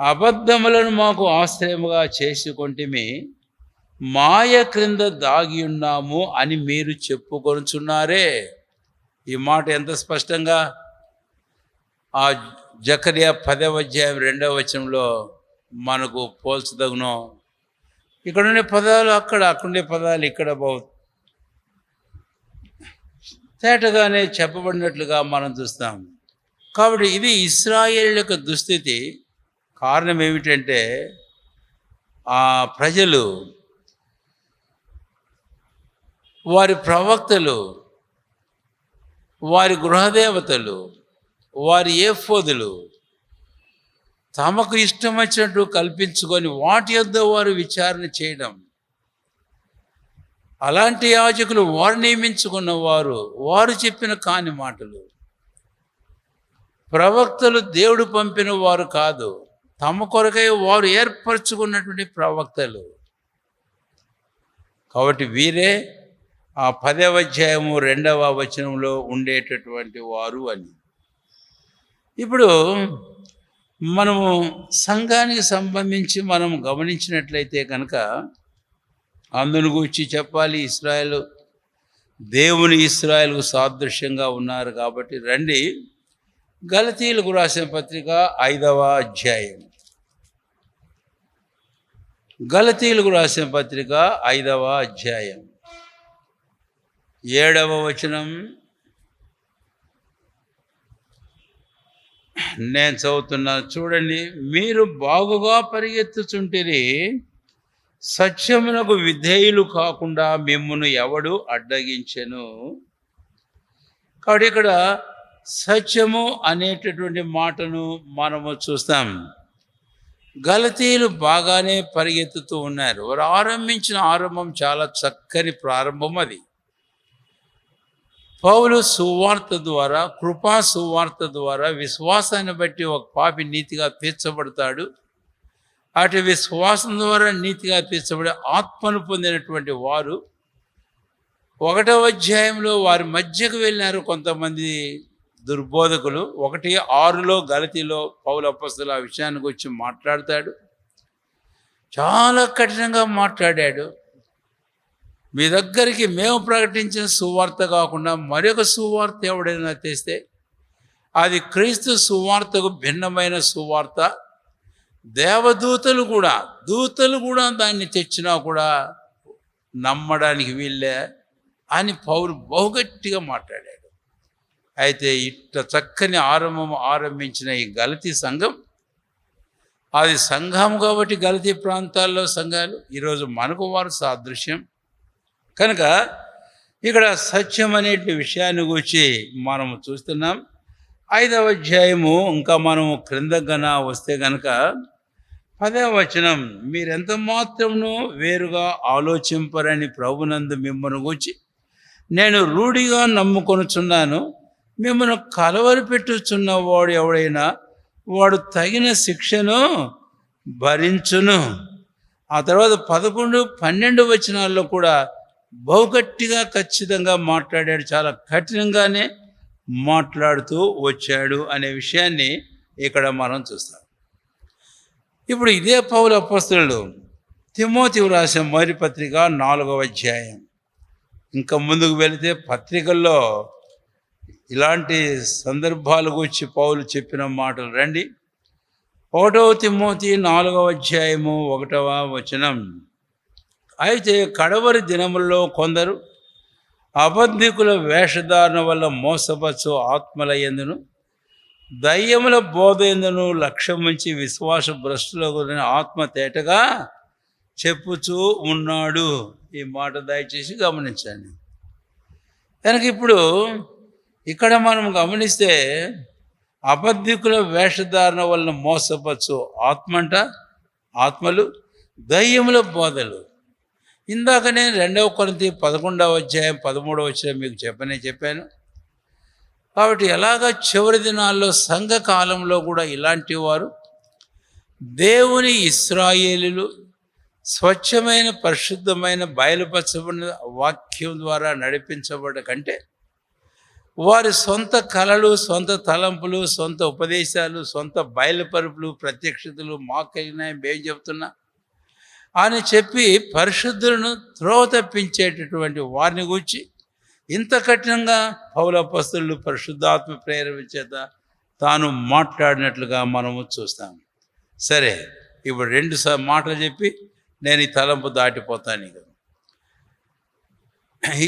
అబద్ధములను మాకు ఆశ్రయముగా చేసుకొంటిమి, మాయ క్రింద దాగి ఉన్నాము అని మీరు చెప్పుకొనుచున్నారే. ఈ మాట ఎంత స్పష్టంగా ఆ జకర్యా 10వ అధ్యాయం 2వ వచనంలో మనకు పోల్చదగునో. ఇక్కడుండే పదాలు అక్కడుండే పదాలు ఇక్కడ తేటగానే చెప్పబడినట్లుగా మనం చూస్తాం. కాబట్టి ఇది ఇశ్రాయేలు యొక్క దుస్థితి. కారణం ఏమిటంటే ఆ ప్రజలు, వారి ప్రవక్తలు, వారి గృహదేవతలు, వారి ఏఫోదులు తమకు ఇష్టం వచ్చినట్టు కల్పించుకొని వాటి యొద్ద వారు విచారణ చేయడం. అలాంటి యాజకులు వారు నియమించుకున్న వారు చెప్పిన కాని మాటలు. ప్రవక్తలు దేవుడు పంపిన వారు కాదు, తమ కొరకై వారు ఏర్పరచుకున్నటువంటి ప్రవక్తలు. కాబట్టి వీరే ఆ 10వ అధ్యాయము 2వ వచనంలో ఉండేటటువంటి వారు అని. ఇప్పుడు మనము సంఘానికి సంబంధించి మనం గమనించినట్లయితే కనుక అందును గురించి చెప్పాలి. దేవుని ఇశ్రాయేలుకు సాదృశ్యంగా ఉన్నారు కాబట్టి రండి, గలతీయులకు రాసిన పత్రిక 5వ అధ్యాయం. గలతీయులకు రాసిన పత్రిక 5వ అధ్యాయం 7వ వచనం నేను చదువుతున్నాను, చూడండి. మీరు బాగుగా పరిగెత్తుచుంటిరి, సత్యమునకు విధేయులు కాకుండా మిమ్మును ఎవడు అడ్డగించెను. కాబట్టి ఇక్కడ సత్యము అనేటటువంటి మాటను మనము చూస్తాం. గలతీయులు బాగానే పరిగెత్తుతూ ఉన్నారు. వారు ఆరంభించిన ఆరంభం చాలా చక్కని ప్రారంభం. అది పౌలు సువార్త ద్వారా, కృపా సువార్త ద్వారా విశ్వాసాన్ని బట్టి ఒక పాపి నీతిగా తీర్చబడతాడు. అటు విశ్వాసం ద్వారా నీతిగా తీర్చబడి ఆత్మను పొందినటువంటి వారు 1వ అధ్యాయంలో వారి మధ్యకు వెళ్ళినారు కొంతమంది దుర్బోధకులు. 1:6 గలతీలో పౌలు అపొస్తలుడు ఆ విషయానికి వచ్చి మాట్లాడతాడు. చాలా కఠినంగా మాట్లాడాడు. మీ దగ్గరికి మేము ప్రకటించిన సువార్త కాకుండా మరొక సువార్త ఎవడైనా తెస్తే అది క్రీస్తు సువార్తకు భిన్నమైన సువార్త. దూతలు కూడా దాన్ని తెచ్చినా కూడా నమ్మడానికి వీళ్ళే అని పౌలు బహుగట్టిగా మాట్లాడాడు. అయితే ఇట్లా చక్కని ఆరంభించిన ఈ గలతీ సంఘం, అది సంఘం కాబట్టి గలతీ ప్రాంతాల్లో సంఘాలు, ఈరోజు మనకు వారు సాదృశ్యం. కనుక ఇక్కడ సత్యం అనే విషయాన్ని గురించి మనము చూస్తున్నాం. 5వ అధ్యాయము ఇంకా మనము క్రిందగన వస్తే కనుక 10వ వచనం, మీరెంత మాత్రమును వేరుగా ఆలోచింపరని ప్రభునందు మిమ్మల్ని గూర్చి నేను రూఢిగా నమ్ముకొనుచున్నాను. మిమ్మల్ని కలవరపెట్టుచున్న వాడు ఎవడైనా వాడు తగిన శిక్షను భరించును. ఆ తర్వాత 11, 12 వచనాల్లో కూడా బహుగట్టిగా ఖచ్చితంగా మాట్లాడాడు. చాలా కఠినంగానే మాట్లాడుతూ వచ్చాడు అనే విషయాన్ని ఇక్కడ మనం చూస్తాం. ఇప్పుడు ఇదే పౌలు అపొస్తలుడు తిమోతికి రాసిన మొదటి పత్రిక 4వ అధ్యాయం. ఇంకా ముందుకు వెళితే పత్రికల్లో ఇలాంటి సందర్భాల గురించి పౌలు చెప్పిన మాటలు రండి. 1వ తిమోతి 4వ అధ్యాయము 1వ వచనం, అయితే కడవరి దినములలో కొందరు అబద్ధికుల వేషధారణ వల్ల మోసపరచు ఆత్మల యందును దయ్యముల బోధ యందును లక్ష్యం ఉంచి విశ్వాస భ్రష్టులకు ఆత్మ తేటగా చెప్పుచూ ఉన్నాడు. ఈ మాట దయచేసి గమనించండి. కనుక ఇప్పుడు ఇక్కడ మనం గమనిస్తే అబద్ధికుల వేషధారణ వలన మోసపరచు ఆత్మలు, దయ్యముల బోధలు. ఇందాకనే 2వ కొరింథీ 11వ అధ్యాయం 13వ వచనం మీకు చెప్పాను. కాబట్టి ఎలాగ చివరి దినాల్లో సంఘ కాలంలో కూడా ఇలాంటి వారు దేవుని ఇశ్రాయేలీయులు స్వచ్ఛమైన పరిశుద్ధమైన బయలుపరచబడిన వాక్యం ద్వారా నడిపించబడ్డ కంటే వారి సొంత కళలు, సొంత తలంపులు, సొంత ఉపదేశాలు, సొంత బయలుపరుపులు, ప్రత్యక్షతలు మాకైనా ఏం చెప్తున్నా అని చెప్పి పరిశుద్ధులను త్రోవ తప్పించేటటువంటి వారిని గూర్చి ఇంత కఠినంగా పౌలు అపొస్తలుడు పరిశుద్ధాత్మ ప్రేరణ చేత తాను మాట్లాడినట్లుగా మనము చూస్తాం. సరే, ఇప్పుడు 2 మాటలు చెప్పి నేను ఈ తలంపు దాటిపోతాను. ఇక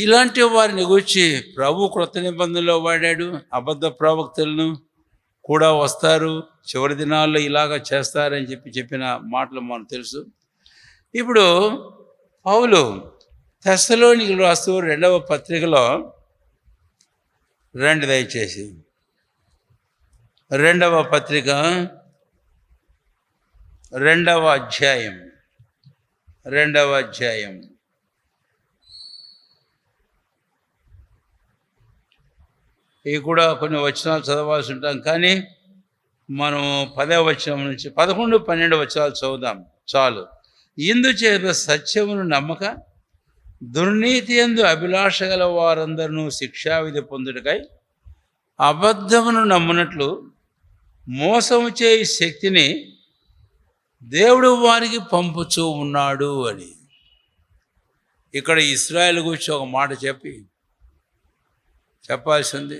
ఇలాంటి వారిని గురించి ప్రభు క్రొత్త నిబంధనలో వాడాడు. అబద్ధ ప్రవక్తలను కూడా వస్తారు, చివరి దినాల్లో ఇలాగ చేస్తారని చెప్పిన మాటలు మనకు తెలుసు. ఇప్పుడు పౌలు తెస్సలోనికీయులకు రాస్తూ 2వ పత్రికలో రండి దయచేసి, 2వ పత్రిక 2వ అధ్యాయం ఇవి కూడా కొన్ని వచనాలు చదవాల్సి ఉంటాం, కానీ మనం 10వ వచనం నుంచి 11, 12 వచనాలు చదువుదాం చాలు. ఇందుచేత సత్యమును నమ్మక దుర్నీతి యందు అభిలాష గల వారందరూ శిక్షావిధి పొందుటకై అబద్ధమును నమ్మునట్లు మోసము చేయి శక్తిని దేవుడు వారికి పంపుచూ ఉన్నాడు అని. ఇక్కడ ఇశ్రాయేలు గురించి ఒక మాట చెప్పాల్సింది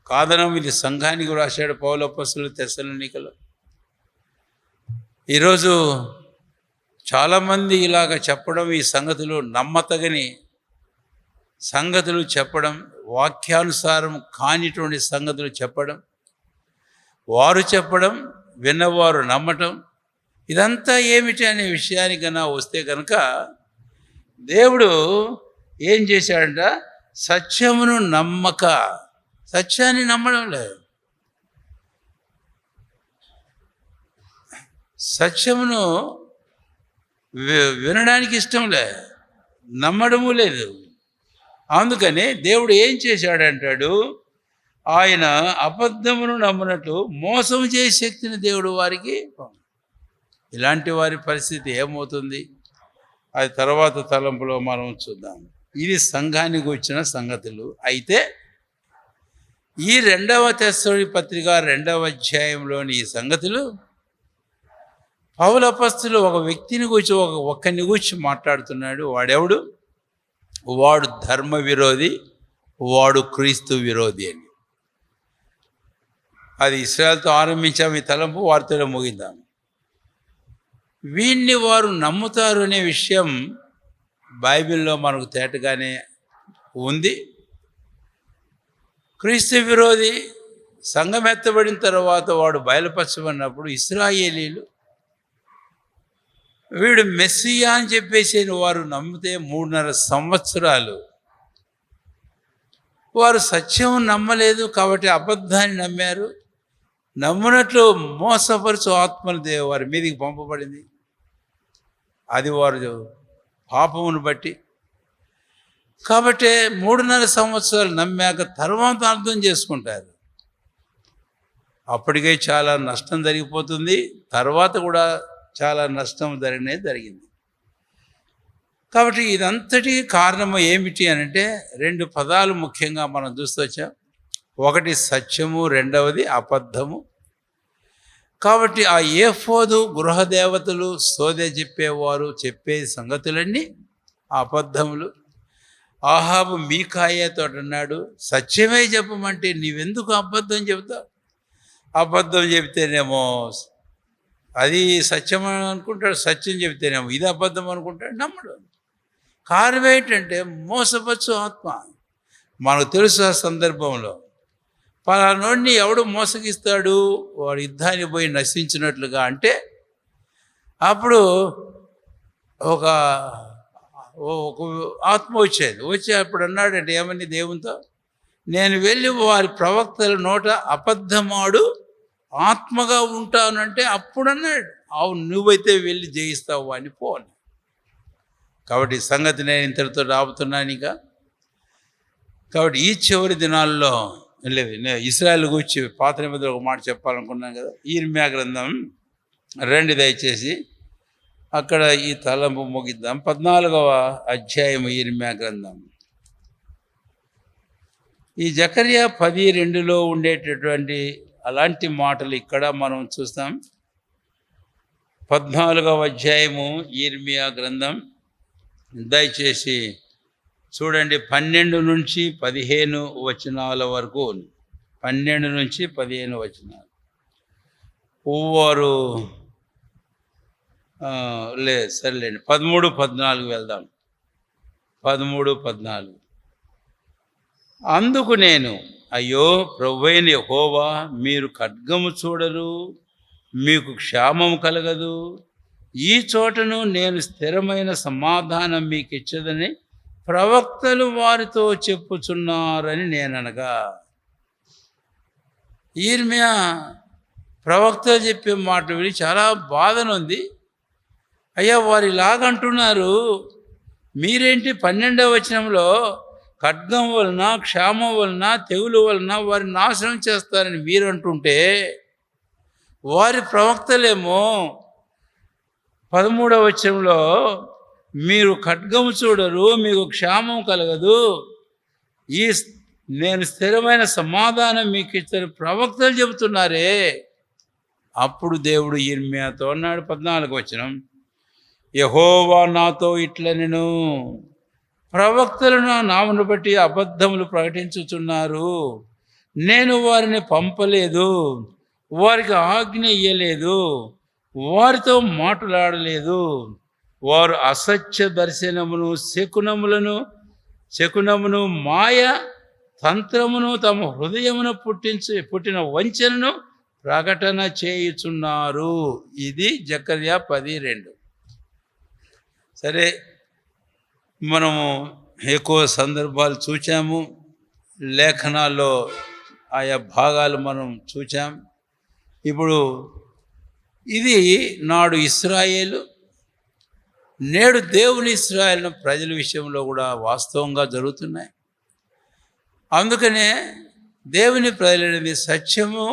కాదనం. ఇది సంఘానికి రాశాడు పౌలు అపోస్తలుడు తెస్సలోనికలో. ఈరోజు చాలామంది ఇలాగ చెప్పడం, ఈ సంగతులు నమ్మతగని సంగతులు చెప్పడం, వాక్యానుసారం కానిటువంటి సంగతులు చెప్పడం, వారు చెప్పడం, విన్నవారు నమ్మటం, ఇదంతా ఏమిటి అనే విషయానికన్నా వస్తే కనుక దేవుడు ఏం చేశాడంట? సత్యమును నమ్మక, సత్యాన్ని నమ్మడం లేదు, సత్యమును వినడానికి ఇష్టం లేదు, నమ్మడము లేదు. అందుకని దేవుడు ఏం చేశాడంటాడు? ఆయన అబద్ధమును నమ్మునట్లు మోసం చేసే శక్తిని దేవుడు వారికి. ఇలాంటి వారి పరిస్థితి ఏమవుతుంది అది తర్వాత తలంపులో మనం చూద్దాం. ఇది సంఘానికి వచ్చిన సంగతులు. అయితే ఈ 2వ తెస్సలోనిక పత్రిక 2వ అధ్యాయంలోని ఈ సంగతులు పౌలు అపోస్తలుడు ఒక వ్యక్తిని గురించి, ఒక్కరిని గురించి మాట్లాడుతున్నాడు. వాడెవడు? వాడు ధర్మ విరోధి, వాడు క్రీస్తు విరోధి అని. అది ఇశ్రాయేలుతో ఆరంభించాము ఈ తలంపు, వారితో ముగిద్దాం. వీడిని వారు నమ్ముతారు అనే విషయం బైబిల్లో మనకు తేటగానే ఉంది. క్రీస్తు విరోధి సంఘం ఎత్తబడిన తర్వాత వాడు బయలుపరచబడినప్పుడు ఇశ్రాయేలీలు వీడు మెస్సియా అని చెప్పేసి వారు నమ్మితే 3.5 సంవత్సరాలు వారు సత్యం నమ్మలేదు, కాబట్టి అబద్ధాన్ని నమ్మారు. నమ్మునట్లు మోసపరుచు ఆత్మలు వారి మీదికి పంపబడింది. అది వారు పాపమును బట్టి. కాబట్టి 3.5 సంవత్సరాలు నమ్మాక తర్వాత అర్థం చేసుకుంటారు. అప్పటికే చాలా నష్టం జరిగిపోతుంది, తర్వాత కూడా చాలా నష్టం జరిగింది. కాబట్టి ఇదంతటి కారణము ఏమిటి అనంటే 2 పదాలు ముఖ్యంగా మనం చూస్తూ వచ్చాం. ఒకటి సత్యము, రెండవది అబద్ధము. కాబట్టి ఆ ఏఫోదు గృహదేవతలు సోదె చెప్పేవారు చెప్పే సంగతులన్నీ అబద్ధములు. ఆహాబు మీకాయతో అన్నాడు, సత్యమే చెప్పమంటే నీవెందుకు అబద్ధం చెబుతావు? అబద్ధం చెబితేనేమో అది సత్యం అనుకుంటాడు, సత్యం చెబితేనేమో ఇది అబద్ధం అనుకుంటాడు, నమ్మడు. కారణం ఏంటంటే మోసపచ్చు ఆత్మ. మనకు తెలుసు ఆ సందర్భంలో పలానోడిని ఎవడు మోసగిస్తాడు, వాడు యుద్ధానికి పోయి నశించినట్లుగా అంటే అప్పుడు ఒక ఆత్మ వచ్చి అప్పుడు అన్నాడంటే ఏమని దేవునితో, నేను వెళ్ళి వారి ప్రవక్తల నోట అబద్ధమాడు ఆత్మగా ఉంటానంటే అప్పుడు అన్నాడు, అవును నువ్వైతే వెళ్ళి జయిస్తావు అని పోను. కాబట్టి ఈ సంగతి నేను ఇంతటితో రాబోతున్నాను. ఇక కాబట్టి ఈ చివరి దినాల్లో లేదు, నేను ఇశ్రాయేలు గురించి పాత నిబంధనలో ఒక మాట చెప్పాలనుకున్నాను కదా. యిర్మీయా గ్రంథం రండి దయచేసి అక్కడ ఈ తలంపు ముగిద్దాం. 14వ అధ్యాయం యిర్మీయా గ్రంథం. ఈ జకర్యా 10:2లో ఉండేటటువంటి అలాంటి మాటలు ఇక్కడ మనం చూస్తాం. 14వ అధ్యాయము యిర్మీయా గ్రంథం దయచేసి చూడండి. 12 నుంచి 15 వచనాల వరకు, 12 నుంచి 15 వచనాలు. వారు లేదు సరేలేండి, 13, 14 వెళ్దాం. 13, 14. అందుకు నేను, అయ్యో ప్రభువైన యెహోవా, మీరు ఖడ్గము చూడరు, మీకు క్షేమము కలగదు. ఈ చోటను నేను స్థిరమైన సమాధానం మీకు ఇచ్చదని ప్రవక్తలు వారితో చెప్పుచున్నారని నేననగా. యిర్మీయా ప్రవక్తలు చెప్పే మాట విని చాలా బాధనుంది. అయ్యా వారు ఇలాగంటున్నారు, మీరేంటి 12వ వచనంలో ఖడ్గం వలన, క్షామం వలన, తెగులు వలన వారిని నాశనం చేస్తారని మీరు అంటుంటే, వారి ప్రవక్తలేమో 13వ వచనంలో మీరు ఖడ్గము చూడరు, మీకు క్షామం కలగదు, నేను స్థిరమైన సమాధానం మీకు ఇచ్చిన ప్రవక్తలు చెబుతున్నారే. అప్పుడు దేవుడు యిర్మీయాతో అన్నాడు, 14వ వచనం, యెహోవా నాతో ఇట్లనెను, ప్రవక్తలు నా నామమును బట్టి అబద్ధములు ప్రకటించుచున్నారు, నేను వారిని పంపలేదు, వారికి ఆజ్ఞ ఇయ్యలేదు, వారితో మాట్లాడలేదు, వారు అసత్య దర్శనమును, శకునమును, మాయ తంత్రమును, తమ హృదయమును పుట్టిన వంచనను ప్రకటన చేయుచున్నారు. ఇది జకర్యా 10:2. సరే, మనము ఎక్కువ సందర్భాలు చూచాము, లేఖనాల్లో ఆయా భాగాలు మనం చూచాం. ఇప్పుడు ఇది నాడు ఇశ్రాయేలు, నేడు దేవుని ఇశ్రాయేలు ప్రజల విషయంలో కూడా వాస్తవంగా జరుగుతున్నాయి. అందుకనే దేవుని ప్రజలనేది సత్యము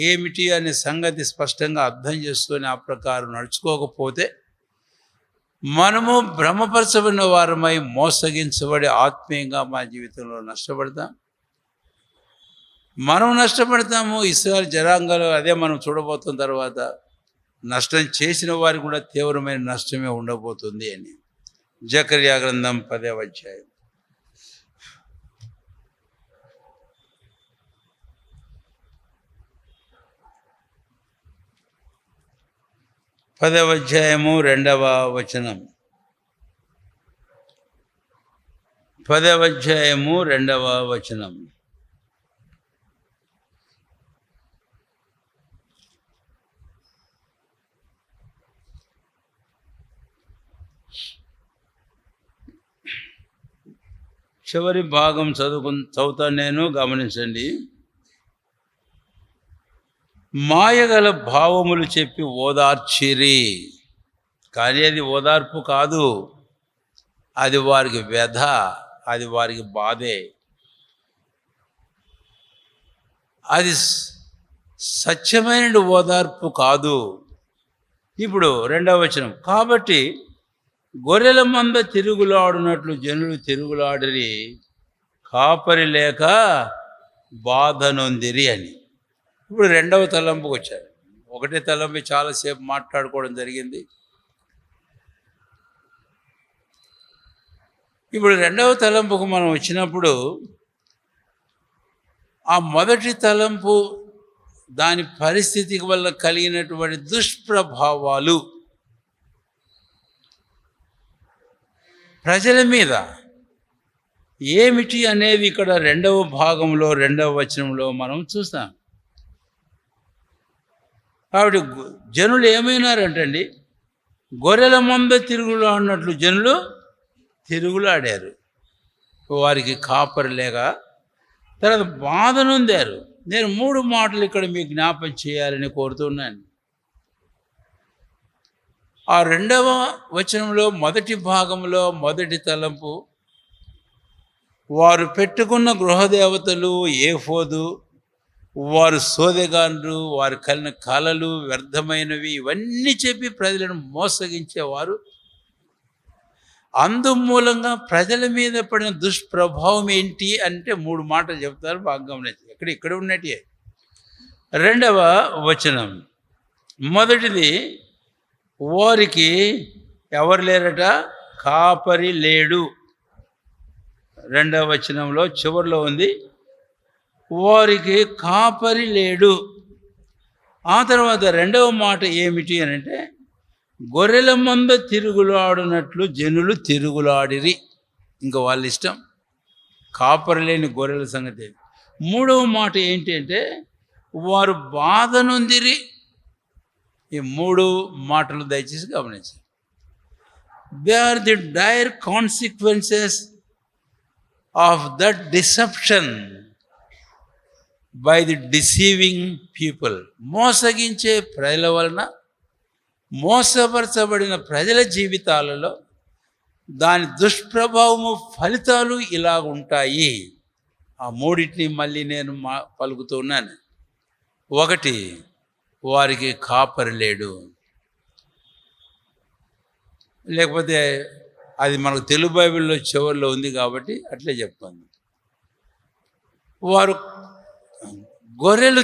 ఏమిటి అనే సంగతి స్పష్టంగా అర్థం చేసుకొని ఆ ప్రకారం నడుచుకోకపోతే మనము భ్రమపరచబడిన వారమై మోసగించబడి ఆత్మీయంగా మా జీవితంలో నష్టపడతాం. మనం నష్టపడతాము. ఇశ్రాయేలు జనాంగాలు అదే మనం చూడబోతున్న తర్వాత నష్టం చేసిన వారికి కూడా తీవ్రమైన నష్టమే ఉండబోతుంది అని. జకర్యా గ్రంథం 10వ అధ్యాయం. పదవ అధ్యాయము 2వ వచనం. 10వ అధ్యాయము 2వ వచనం. చివరి భాగం చదువుతాను నేను, గమనించండి. మాయగల భావములు చెప్పి ఓదార్చిరి, కానీ అది ఓదార్పు కాదు, అది వారికి వ్యధ, అది వారికి బాధే, అది సత్యమైన ఓదార్పు కాదు. ఇప్పుడు 2వ వచనం, కాబట్టి గొర్రెల మంద తిరుగులాడునట్లు జనులు తిరుగులాడిరి, కాపరి లేక బాధ నొందిరి అని. ఇప్పుడు 2వ తలంపుకు వచ్చారు. ఒకటే తలంపు చాలాసేపు మాట్లాడుకోవడం జరిగింది. ఇప్పుడు 2వ తలంపుకు మనం వచ్చినప్పుడు ఆ మొదటి తలంపు దాని పరిస్థితి వల్ల కలిగినటువంటి దుష్ప్రభావాలు ప్రజల మీద ఏమిటి అనేది ఇక్కడ 2వ భాగంలో 2వ వచనంలో మనం చూస్తాం. కాబట్టి జనులు ఏమైనారంటండి, గొర్రెల మంద తిరుగులాడినట్లు జనులు తిరుగులాడారు, వారికి కాపరి లేక, తర్వాత బాధ నొందారు. నేను 3 మాటలు ఇక్కడ మీకు జ్ఞాపకం చేయాలని కోరుతున్నాను. ఆ 2వ వచనంలో మొదటి భాగంలో మొదటి తలంపు, వారు పెట్టుకున్న గృహదేవతలు, ఏఫోదు, వారు సోదెగాండ్రు, వారు కలిగిన కళలు వ్యర్థమైనవి, ఇవన్నీ చెప్పి ప్రజలను మోసగించేవారు. అందుమూలంగా ప్రజల మీద పడిన దుష్ప్రభావం ఏంటి అంటే 3 మాటలు చెప్తారు, బాగా గమనించి. ఇక్కడ ఉన్నట్టే 2వ వచనం. మొదటిది, వారికి ఎవరు లేరట, కాపరి లేడు. 2వ వచనంలో చివరిలో ఉంది, వారికి కాపరి లేడు. ఆ తర్వాత 2వ మాట ఏమిటి అని అంటే, గొర్రెల మంద తిరుగులాడినట్లు జనులు తిరుగులాడిరి. ఇంకా వాళ్ళ ఇష్టం, కాపరి లేని గొర్రెల సంగతి. 3వ మాట ఏంటి అంటే, వారు బాధ నొందిరి. ఈ 3 మాటలు దయచేసి గమనించండి. They are the dire consequences of that deception by the deceiving people. మోసగించే ప్రజల వలన, మోసపరచబడిన ప్రజల జీవితాలలో దాని దుష్ప్రభావము ఫలితాలు ఇలా ఉంటాయి. ఆ మూడింటిని మళ్ళీ నేను పలుకుతున్నాను. ఒకటి, వారికి కాపరి లేడు. లేకపోతే అది మనకు తెలుగు బైబిల్లో చివరిలో ఉంది కాబట్టి అట్లే చెప్తాను. వారు గొర్రెలు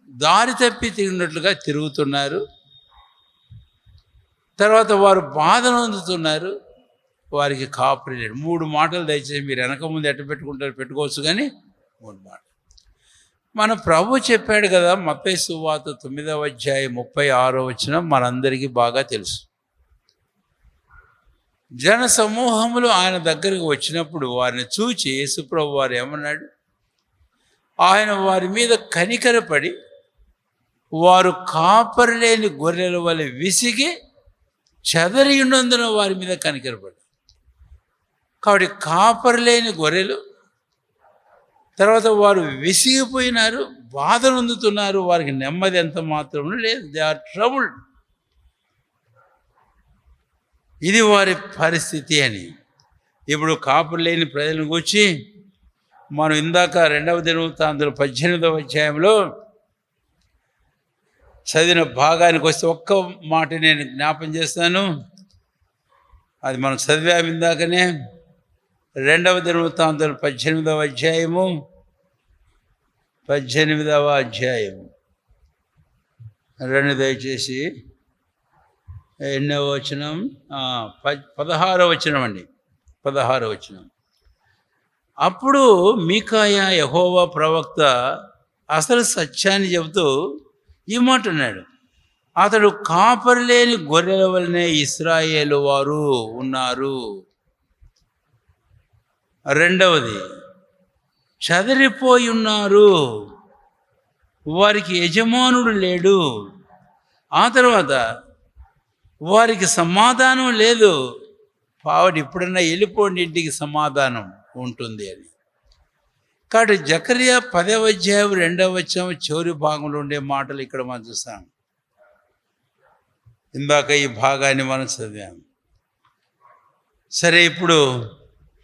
దారి తప్పి తిరిగినట్లుగా తిరుగుతున్నారు. తర్వాత వారు బాధను అందుతున్నారు. వారికి కాపరి లేడు. 3 మాటలు దయచేసి మీరు వెనక ముందు ఎట్ట పెట్టుకుంటారు పెట్టుకోవచ్చు, కానీ 3 మాటలు మన ప్రభు చెప్పాడు కదా. మత్తయి సువార్త 9వ అధ్యాయం 36వ వచనం మనందరికీ బాగా తెలుసు. జన సమూహములు ఆయన దగ్గరికి వచ్చినప్పుడు వారిని చూచి యేసుప్రభు వారు ఏమన్నాడు? ఆయన వారి మీద కనికరపడి వారు కాపరి లేని గొర్రెల వలె విసిగి చెదరి ఉన్నందున వారి మీద కనికరపడి. కాబట్టి కాపరి లేని గొర్రెలు, తర్వాత వారు విసిగిపోయినారు, బాధ నొందుతున్నారు, వారికి నెమ్మది ఎంత మాత్రం లేదు. They are troubled. ఇది వారి పరిస్థితి అని. ఇప్పుడు కాపరి లేని ప్రజలను గురించి మనం ఇందాక 2వ దినవృత్తాంతం 18వ అధ్యాయంలో చదివిన భాగానికి వస్తే ఒక్క మాట నేను జ్ఞాపం చేస్తాను. అది మనం చదివాము ఇందాకనే. 2వ దినవృత్తాంతం 18వ అధ్యాయము 2 దయచేసి ఎన్నో వచనం? 16వ వచనం అండి. 16వ వచనం. అప్పుడు మీకాయా యెహోవా ప్రవక్త అసలు సత్యాన్ని చెబుతూ ఈ మాట అన్నాడు. అతడు కాపరి లేని గొర్రెల వలనే ఇశ్రాయేలు వారు ఉన్నారు. రెండవది, చెదరిపోయి ఉన్నారు, వారికి యజమానుడు లేడు. ఆ తర్వాత వారికి సమాధానం లేదు. పావడి ఎప్పుడన్నా వెళ్ళిపోండి, ఇంటికి సమాధానం ఉంటుంది అని. కాబట్టి జకర్యా 10వ అధ్యాయం 2వ వచనం చివరి భాగంలో ఉండే మాటలు ఇక్కడ మనం చూస్తాం. ఇందాక ఈ భాగాన్ని మనం చదివాం. సరే, ఇప్పుడు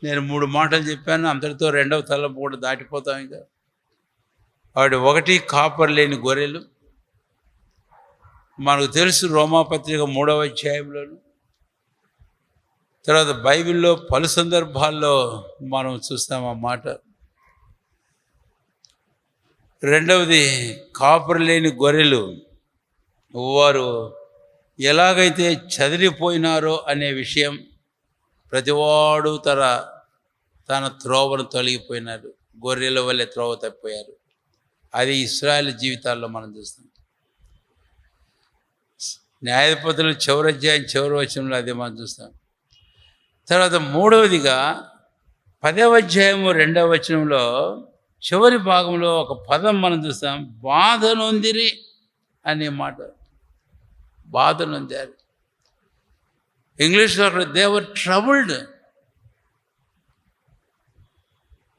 నేను 3 మాటలు చెప్పాను. అంతటితో 2వ తలంపు కూడా దాటిపోతాం. ఇంకా ఒకటి, కాపరి లేని గొర్రెలు. మనకు తెలుసు రోమాపత్రిక 3వ అధ్యాయంలోను, తర్వాత బైబిల్లో పలు సందర్భాల్లో మనం చూస్తాం ఆ మాట. రెండవది, కాపరి లేని గొర్రెలు వారు ఎలాగైతే చెదిరిపోయినారో అనే విషయం. ప్రతివాడు తన త్రోవను తొలగిపోయినారు, గొర్రెల వల్లే త్రోవ తప్పిపోయారు. అది ఇశ్రాయేలు జీవితాల్లో మనం చూస్తాం. న్యాయాధిపతులు చివరి అధ్యాయం చివరి వచనంలో అదే మనం చూస్తాం. తర్వాత మూడవదిగా 10వ అధ్యాయము 2వ వచనంలో చివరి భాగంలో ఒక పదం మనం చూస్తాం, బాధ నొందిరి అనే మాట. బాధ నొందారు. ఇంగ్లీష్లో అక్కడ దే వర్ ట్రబుల్డ్.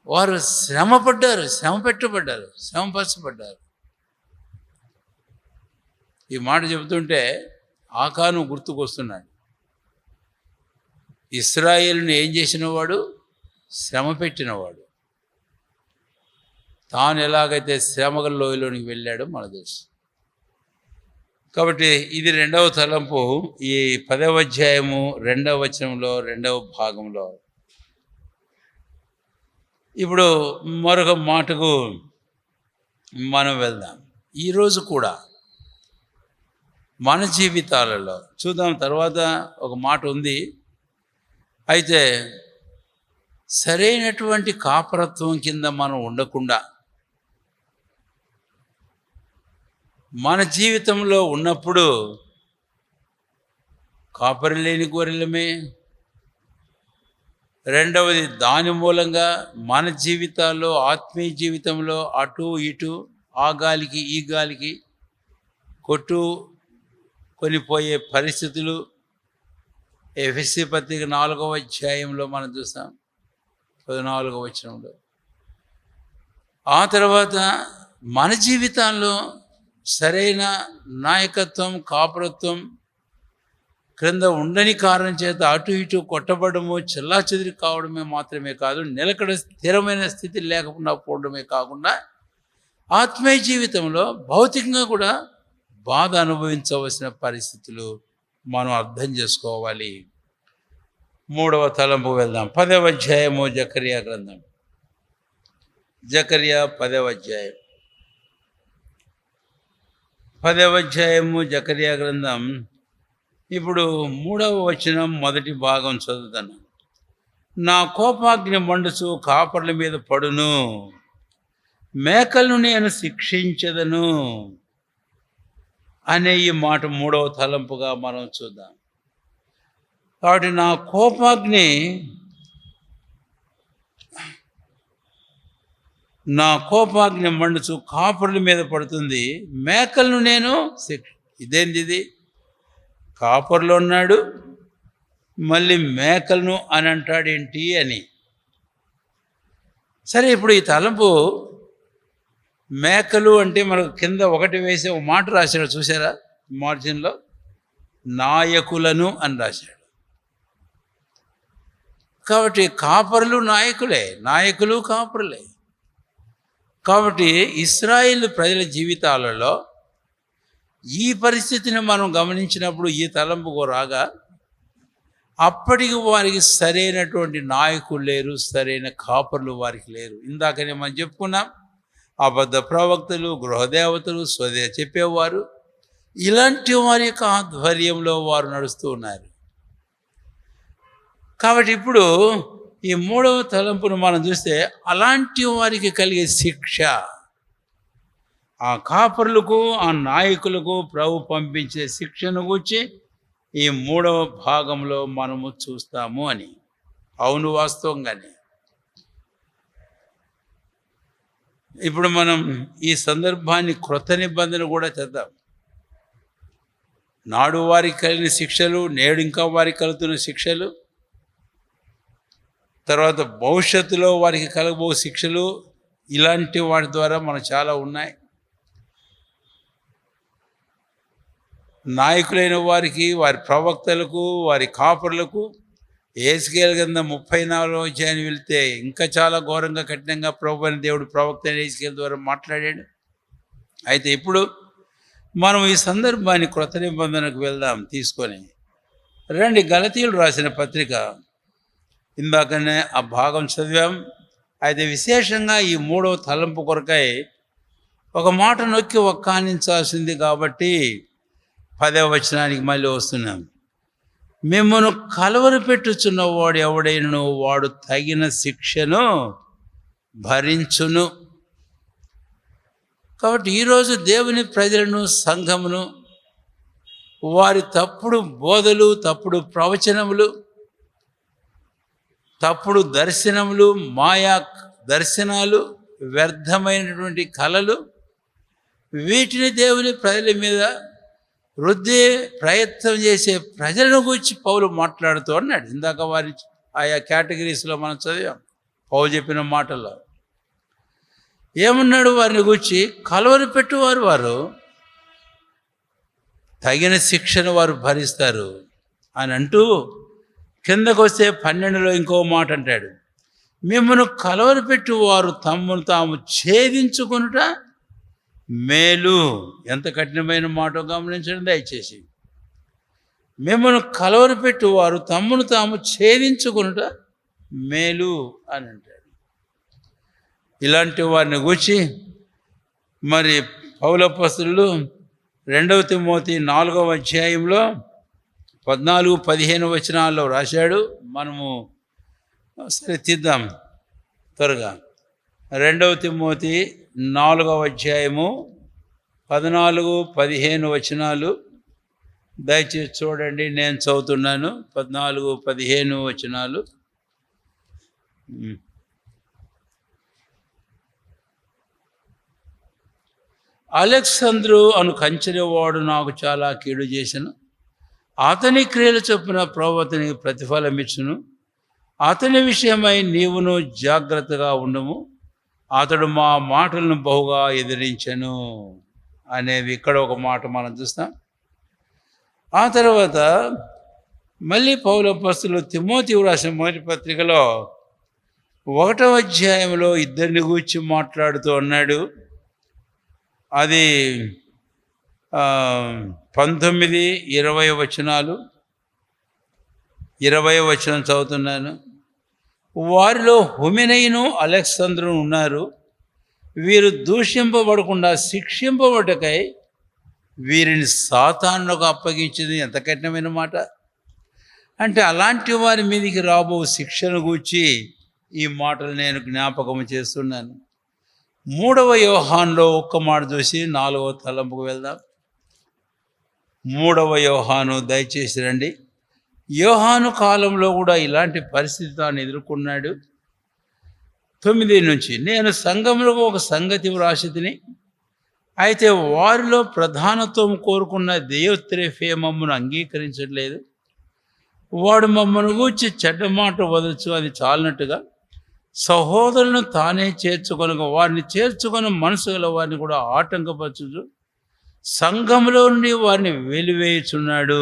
వారు శ్రమపడ్డారు, శ్రమపరచబడ్డారు. ఈ మాట చెబుతుంటే ఆకాను గుర్తుకొస్తున్నాడు. ఇశ్రాయేలుని ఏం చేసినవాడు? శ్రమ పెట్టినవాడు. తాను ఎలాగైతే శ్రమగల లోయలోనికి వెళ్ళాడో మనకు తెలుసు. కాబట్టి ఇది 2వ తలంపు. ఈ 10వ అధ్యాయము 2వ వచనంలో 2వ భాగంలో. ఇప్పుడు మరొక మాటకు మనం వెళ్దాం. ఈరోజు కూడా మన జీవితాలలో చూద్దాం. తర్వాత ఒక మాట ఉంది. అయితే సరైనటువంటి కాపరత్వం కింద మనం ఉండకుండా మన జీవితంలో ఉన్నప్పుడు కాపరి లేని గొర్రెలమే. రెండవది, దాని మూలంగా మన జీవితాల్లో, ఆత్మీయ జీవితంలో అటు ఇటు, ఆ గాలికి ఈ గాలికి కొనిపోయే పరిస్థితులు ఎఫెసీ పత్రిక 4వ అధ్యాయంలో మనం చూస్తాం, 14వ వచనంలో. ఆ తర్వాత మన జీవితాల్లో సరైన నాయకత్వం, కాపురత్వం క్రింద ఉండని కారణం చేత అటు ఇటు కొట్టబడము చెల్లాచెదిరి కావడమే మాత్రమే కాదు, నిలకడ స్థిరమైన స్థితి లేకుండా పోవడమే కాకుండా ఆత్మీయ జీవితంలో భౌతికంగా కూడా బాధ అనుభవించవలసిన పరిస్థితులు మనం అర్థం చేసుకోవాలి. 3వ తలంపు వెళ్దాం. 10వ అధ్యాయము జకర్యా గ్రంథం. జకర్యా 10వ అధ్యాయం. 10వ అధ్యాయము జకర్యా గ్రంథం. ఇప్పుడు 3వ వచనం మొదటి భాగం చదువుతాను. నా కోపాగ్ని మండుచు కాపర్ల మీద పడును, మేకలను నేను శిక్షించదను అనే ఈ మాట 3వ తలంపుగా మనం చూద్దాం. కాబట్టి నా కోపాగ్ని మండుచు కాపర్ల మీద పడుతుంది, మేకలను నేను ఇదేంటిది? కాపర్లో ఉన్నాడు, మళ్ళీ మేకలను అని అంటాడేంటి అని. సరే, ఇప్పుడు ఈ తలంపు మేకలు అంటే మనకు కింద ఒకటి వేసే ఒక మాట రాశాడు, చూసారా మార్జిన్లో? నాయకులను అని రాశాడు. కాబట్టి కాపరులు నాయకులే, నాయకులు కాపరులే. కాబట్టి ఇశ్రాయేలు ప్రజల జీవితాలలో ఈ పరిస్థితిని మనం గమనించినప్పుడు ఈ తలంపుకు రాగా, అప్పటికి వారికి సరైనటువంటి నాయకులు లేరు, సరైన కాపర్లు వారికి లేరు. ఇందాకనే మనం చెప్పుకున్నాం, అబద్ధ ప్రవక్తలు, గృహదేవతలు, స్వదే చెప్పేవారు, ఇలాంటి వారి యొక్క ఆధ్వర్యంలో వారు నడుస్తూ ఉన్నారు. కాబట్టి ఇప్పుడు ఈ 3వ తలంపును మనం చూస్తే అలాంటి వారికి కలిగే శిక్ష, ఆ కాపర్లకు, ఆ నాయకులకు ప్రభు పంపించే శిక్షను గురించి ఈ 3వ భాగంలో మనము చూస్తాము అని. అవును, వాస్తవంగానే. ఇప్పుడు మనం ఈ సందర్భాన్ని క్రొత్త నిబంధన కూడా చేద్దాం. నాడు వారికి కలిగిన శిక్షలు, నేడు ఇంకా వారికి కలుగుతున్న శిక్షలు, తర్వాత భవిష్యత్తులో వారికి కలగబో శిక్షలు, ఇలాంటి వాటి ద్వారా మనకు చాలా ఉన్నాయి. నాయకులైన వారికి, వారి ప్రవక్తలకు, వారి కాపర్లకు యేసుకేలు గ్రంథం 34వ అధ్యాయానికి వెళ్తే ఇంకా చాలా ఘోరంగా, కఠినంగా ప్రభు అయిన దేవుడు ప్రవక్త అయిన యేసుకేలు ద్వారా మాట్లాడాడు. అయితే ఇప్పుడు మనం ఈ సందర్భాన్ని క్రొత్త నిబంధనకు వెళ్దాం తీసుకొని రండి. గలతీయులు రాసిన పత్రిక, ఇందాకనే ఆ భాగం చదివాం. అయితే విశేషంగా ఈ 3వ తలంపు కొరకై ఒక మాట నొక్కి ఒక్కానించాల్సింది కాబట్టి 10వ వచనానికి మళ్ళీ వస్తున్నాం. మిమ్మను కలవరపెట్టుచున్న వాడు ఎవడైనను వాడు తగిన శిక్షను భరించును. కాబట్టి ఈరోజు దేవుని ప్రజలను, సంఘమును వారి తప్పుడు బోధలు, తప్పుడు ప్రవచనములు, తప్పుడు దర్శనములు, మాయా దర్శనాలు, వ్యర్థమైనటువంటి కళలు, వీటిని దేవుని ప్రజల మీద రుద్దే ప్రయత్నం చేసే ప్రజలను గురించి పౌలు మాట్లాడుతూ అన్నాడు. ఇందాక వారి ఆయా కేటగిరీస్లో మనం చదివాం. పౌలు చెప్పిన మాటల్లో ఏమన్నాడు? వారిని గురించి కలవర పెట్టువారు వారు తగిన శిక్షను వారు భరిస్తారు అని అంటూ, కిందకు వస్తే 12లో ఇంకో మాట అంటాడు, మిమ్మల్ని కలవరపెట్టు వారు తమ్మును తాము ఛేదించుకొనుట మేలు. ఎంత కఠినమైన మాట గమనించండి దయచేసి. మిమ్మల్ని కలవరపెట్టు వారు తమ్మును తాము ఛేదించుకొనుట మేలు అని అంటాడు. ఇలాంటి వారిని గూర్చి మరి పౌలప్పస్తులు 2వ తిమోతి 4వ అధ్యాయంలో 14-15 వచనాల్లో రాశాడు. మనము సరే తీద్దాం త్వరగా. 2వ తిమోతి 4వ అధ్యాయము 14-15 వచనాలు దయచేసి చూడండి. నేను చదువుతున్నాను. 14-15 వచనాలు. అలెగ్జాంద్రు అను కంచెనివాడు నాకు చాలా కీడు చేసెను. అతని క్రియలు చొప్పున ప్రభువు అతనికి ప్రతిఫలం ఇచ్చును. అతని విషయమై నీవును జాగ్రత్తగా ఉండము. అతడు మా మాటలను బహుగా ఎదిరించెను అనేవి ఇక్కడ ఒక మాట మనం చూస్తాం. ఆ తర్వాత మళ్ళీ పౌలు అపోస్తలుడు తిమోతికి రాసిన మొదటి పత్రికలో 1వ అధ్యాయంలో ఇద్దరిని గూర్చి మాట్లాడుతూ ఉన్నాడు. అది 19, 20 వచనాలు. 20వ వచనం చదువుతున్నాను. వారిలో హుమెనైను అలెగ్జాంద్రును ఉన్నారు. వీరు దూషింపబడకుండా శిక్షింపబడకై వీరిని సాతానుకు అప్పగించింది. ఎంత కఠినమైన మాట! అంటే అలాంటి వారి మీదకి రాబో శిక్షను గూర్చి ఈ మాటలు నేను జ్ఞాపకం చేస్తున్నాను. 3వ యోహానులో ఒక్క మాట చూసి 4వ తలంపుకు వెళ్దాం. 3వ యోహాను దయచేసి రండి. యోహాను కాలంలో కూడా ఇలాంటి పరిస్థితి తాను ఎదుర్కొన్నాడు. 9 నుంచి, నేను సంఘములో ఒక సంగతి వ్రాసితిని, అయితే వారిలో ప్రధానత్వం కోరుకున్న దేయోత్రేఫే మమ్మను అంగీకరించట్లేదు. వాడు మమ్మను గూర్చి చెడ్డ మాట వదలచ్చు, అది చాలినట్టుగా సహోదరులను తానే చేర్చుకొనగా వారిని చేర్చుకొని మనసు గల వారిని కూడా ఆటంకపరచు సంఘంలో నుండి వారిని వెలివేయుచున్నాడు.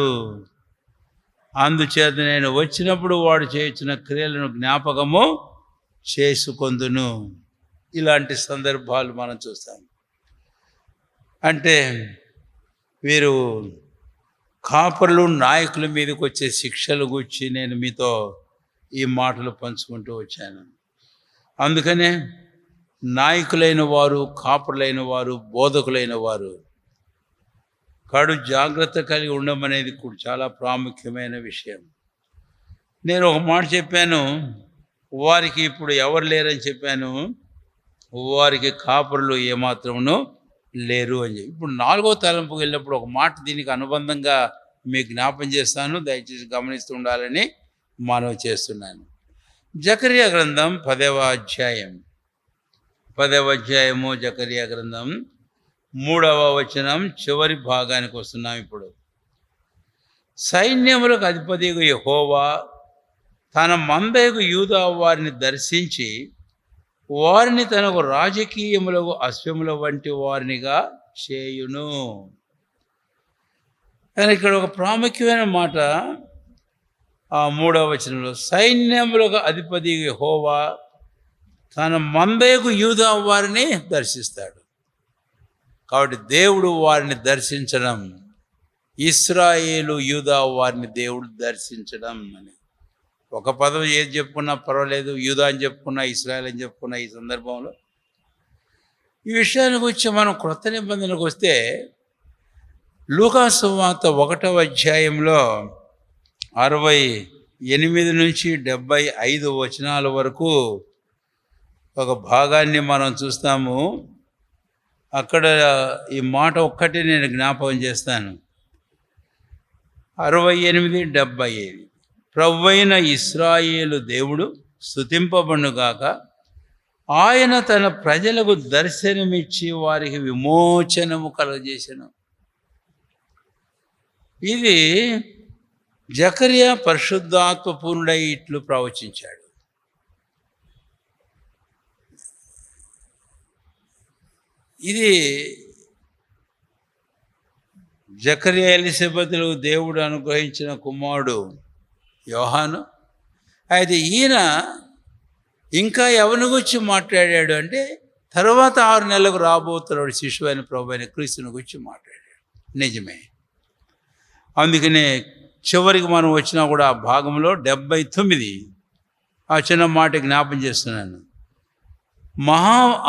అందుచేత నేను వచ్చినప్పుడు వాడు చేయించిన క్రియలను జ్ఞాపకము చేసుకొందును. ఇలాంటి సందర్భాలు మనం చూస్తాం. అంటే వీరు కాపరులు, నాయకుల మీదకి వచ్చే శిక్షల గురించి నేను మీతో ఈ మాటలు పంచుకుంటూ వచ్చాను. అందుకనే నాయకులైన వారు, కాపరులైన వారు, బోధకులైన వారు కడు జాగ్రత్త కలిగి ఉండమనేది కూడా చాలా ప్రాముఖ్యమైన విషయం. నేను ఒక మాట చెప్పాను, వారికి ఇప్పుడు ఎవరు లేరని చెప్పాను. వారికి కాపరులు ఏమాత్రమును లేరు అని చెప్పి. ఇప్పుడు 4వ తలంపుకి వెళ్ళినప్పుడు ఒక మాట దీనికి అనుబంధంగా మీకు జ్ఞాపం చేస్తాను, దయచేసి గమనిస్తూ ఉండాలని మనవి చేస్తున్నాను. జకర్యా గ్రంథం 10వ అధ్యాయము జకర్యా గ్రంథం 3వ వచనం చివరి భాగానికి వస్తున్నాం. ఇప్పుడు సైన్యములకు అధిపతియగు యెహోవా తన మందయగు యూదా వారిని దర్శించి వారిని తనకు రాజకీయములకు అశ్వముల వంటి వారినిగా చేయును. కానీ ఇక్కడ ఒక ప్రాముఖ్యమైన మాట ఆ 3వ వచనంలో, సైన్యములకు అధిపతి యెహోవా తన మందయగు యూదా వారిని దర్శిస్తాడు. కాబట్టి దేవుడు వారిని దర్శించడం, ఇశ్రాయేలు యూదా వారిని దేవుడు దర్శించడం అని. ఒక పదం ఏది చెప్పుకున్నా పర్వాలేదు, యూదా అని చెప్పుకున్నా, ఇశ్రాయేల్ అని చెప్పుకున్నా. ఈ సందర్భంలో ఈ విషయానికి వచ్చి మనం క్రొత్త నిబంధనకు వస్తే లూకా సువార్త 1వ అధ్యాయంలో 68 నుంచి 75 వచనాల వరకు ఒక భాగాన్ని మనం చూస్తాము. అక్కడ ఈ మాట ఒక్కటి నేను జ్ఞాపకం చేస్తాను. 68, 75. ప్రభువైన ఇశ్రాయేలు దేవుడు స్తుతింపబడుగాక, ఆయన తన ప్రజలకు దర్శనమిచ్చి వారికి విమోచనము కలుగజేసెను. ఇది జకర్యా పరిశుద్ధాత్మ పూర్ణుడై ఇట్లు ప్రవచించాడు. ఇది జకర్యా ఎలిజబెతులు దేవుడు అనుగ్రహించిన కుమారుడు యోహాను. అయితే ఈయన ఇంకా ఎవరిని గురించి మాట్లాడాడు అంటే తర్వాత 6 నెలలకు రాబోతున్నాడు శిశువైన ప్రభువైన క్రీస్తుని గురించి మాట్లాడాడు. నిజమే. అందుకనే చివరికి మనం వచ్చినా కూడా ఆ భాగంలో 79 ఆ చిన్న మాట జ్ఞాపం చేస్తున్నాను.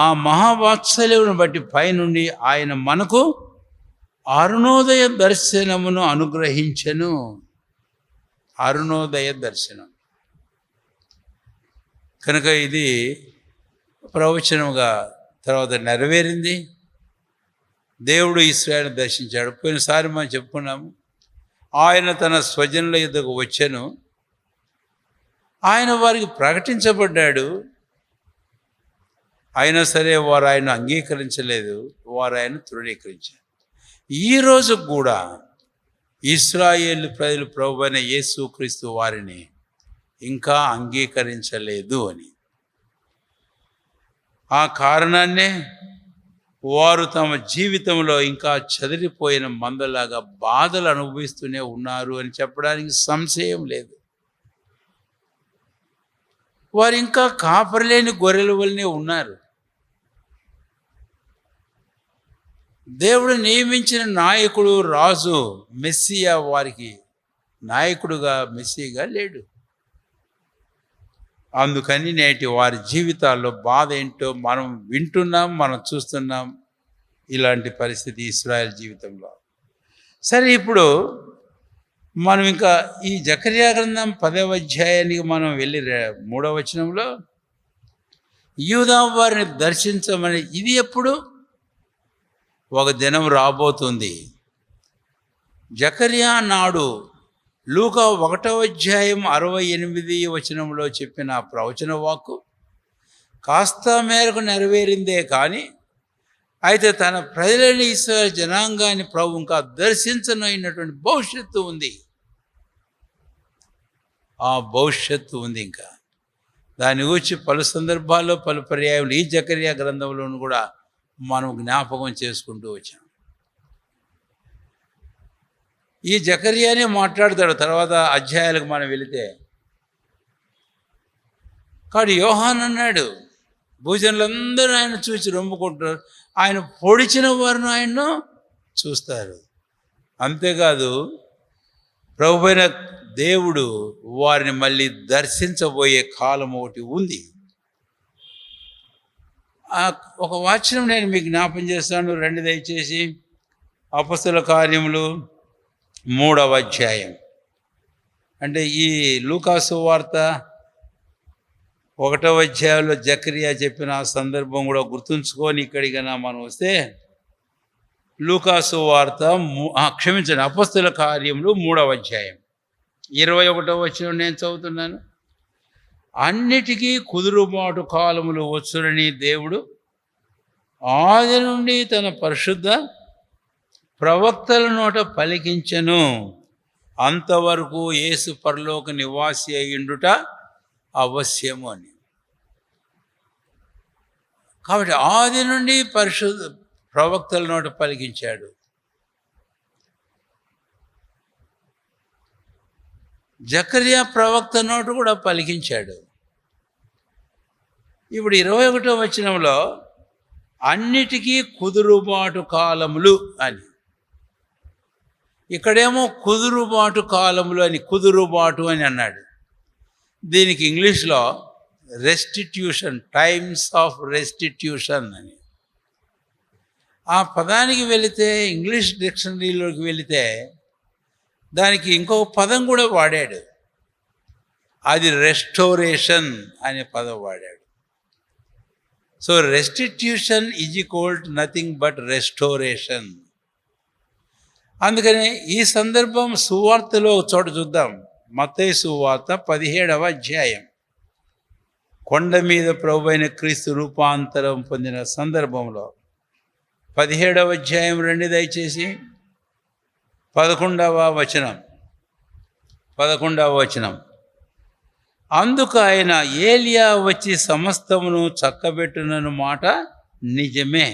ఆ మహావాత్సల్యమును బట్టి పైనుండి ఆయన మనకు అరుణోదయ దర్శనమును అనుగ్రహించెను. అరుణోదయ దర్శనం కనుక ఇది ప్రవచనముగా తర్వాత నెరవేరింది. దేవుడు ఇశ్రాయేలును దర్శించాడు. పోయినసారి మనం చెప్పుకున్నాము, ఆయన తన స్వజనుల యొద్దకు వచ్చెను, ఆయన వారికి ప్రకటించబడ్డాడు. అయినా సరే వారు ఆయన అంగీకరించలేదు, వారు ఆయన తృణీకరించారు. ఈరోజు కూడా ఇశ్రాయేలు ప్రజలు ప్రభువైన యేసుక్రీస్తు వారిని ఇంకా అంగీకరించలేదు అని. ఆ కారణాన్నే వారు తమ జీవితంలో ఇంకా చెదిరిపోయిన మందలాగా బాధలు అనుభవిస్తూనే ఉన్నారు అని చెప్పడానికి సంశయం లేదు. వారు ఇంకా కాపరిలేని గొర్రెల వల్లనే ఉన్నారు. దేవుడు నియమించిన నాయకుడు, రాజు, మెస్సియా వారికి నాయకుడుగా, మెస్సియాగా లేడు. అందుకని నేటి వారి జీవితాల్లో బాధ ఏంటో మనం వింటున్నాం, మనం చూస్తున్నాం. ఇలాంటి పరిస్థితి ఇశ్రాయేల్ జీవితంలో. సరే, ఇప్పుడు మనం ఇంకా ఈ జకర్యా గ్రంథం 10వ అధ్యాయానికి మనం వెళ్ళి 3వ వచనంలో యూదా వారిని దర్శించమని, ఇది ఎప్పుడు? ఒక దినం రాబోతుంది. జకర్యా నాడు లూకా 1వ అధ్యాయం 68వ వచనంలో చెప్పిన ప్రవచన వాక్కు కాస్త మేరకు నెరవేరిందే కానీ, అయితే తన ప్రజలని, ఇశ్రాయేలు జనాంగాన్ని ప్రభు ఇంకా దర్శించనైనటువంటి భవిష్యత్తు ఉంది. ఆ భవిష్యత్తు ఉంది. ఇంకా దాని గురించి పలు సందర్భాల్లో, పలు పర్యాయాలు ఈ జకర్యా గ్రంథంలోనూ కూడా మనం జ్ఞాపకం చేసుకుంటూ వచ్చాం. ఈ జకర్యానే మాట్లాడతాడు తర్వాత అధ్యాయాలకు మనం వెళితే. కాబట్టి యోహాన్ అన్నాడు, భూజనులందరూ ఆయన చూసి రొమ్ముకుంటారు, ఆయన పొడిచిన వారిని ఆయన్ను చూస్తారు. అంతేకాదు, ప్రభువైన దేవుడు వారిని మళ్ళీ దర్శించబోయే కాలం ఒకటి ఉంది. ఒక వాక్యం నేను మీకు జ్ఞాపం చేస్తాను, రండి దయచేసి. అపొస్తలుల కార్యములు 3వ అధ్యాయం. అంటే ఈ లూకా సువార్త 1వ అధ్యాయంలో జకర్యా చెప్పిన ఆ సందర్భం కూడా గుర్తుంచుకొని ఇక్కడికైనా మనం వస్తే, లూకా సువార్త క్షమించండి, అపొస్తలుల కార్యములు 3వ అధ్యాయం 21వ వచనం నేను చదువుతున్నాను. అన్నిటికీ కుదురుబాటు కాలములు వచ్చునని దేవుడు ఆది నుండి తన పరిశుద్ధ ప్రవక్తల నోట పలికించెను. అంతవరకు యేసు పరలోక నివాసి అయ్యుండుట అవశ్యము అని. కాబట్టి ఆది నుండి పరిశుద్ధ ప్రవక్తల నోట పలికించాడు. జకర్యా ప్రవక్త నోట కూడా పలికించాడు. ఇప్పుడు 21వ వచనంలో అన్నిటికీ కుదురుబాటు కాలములు అని, ఇక్కడేమో కుదురుబాటు కాలములు అని, కుదురుబాటు అని అన్నాడు. దీనికి ఇంగ్లీష్లో రెస్టిట్యూషన్, టైమ్స్ ఆఫ్ రెస్టిట్యూషన్ అని. ఆ పదానికి వెళితే, ఇంగ్లీష్ డిక్షనరీలోకి వెళితే దానికి ఇంకొక పదం కూడా వాడాడు. అది రెస్టోరేషన్ అనే పదం వాడాడు. So restitution is equal to nothing but restoration. అందుకని ఈ సందర్భం సువార్తలో చోట చూద్దాం. మత్తయి సువార్త 17వ అధ్యాయం. కొండ మీద ప్రభువైన క్రీస్తు రూపాంతరం పొందిన సందర్భంలో 17వ అధ్యాయం రండి దయచేసి. 11వ వచనం. అందుకు ఆయన, ఏలియా వచ్చి సమస్తమును చక్కబెట్టునను మాట నిజమే,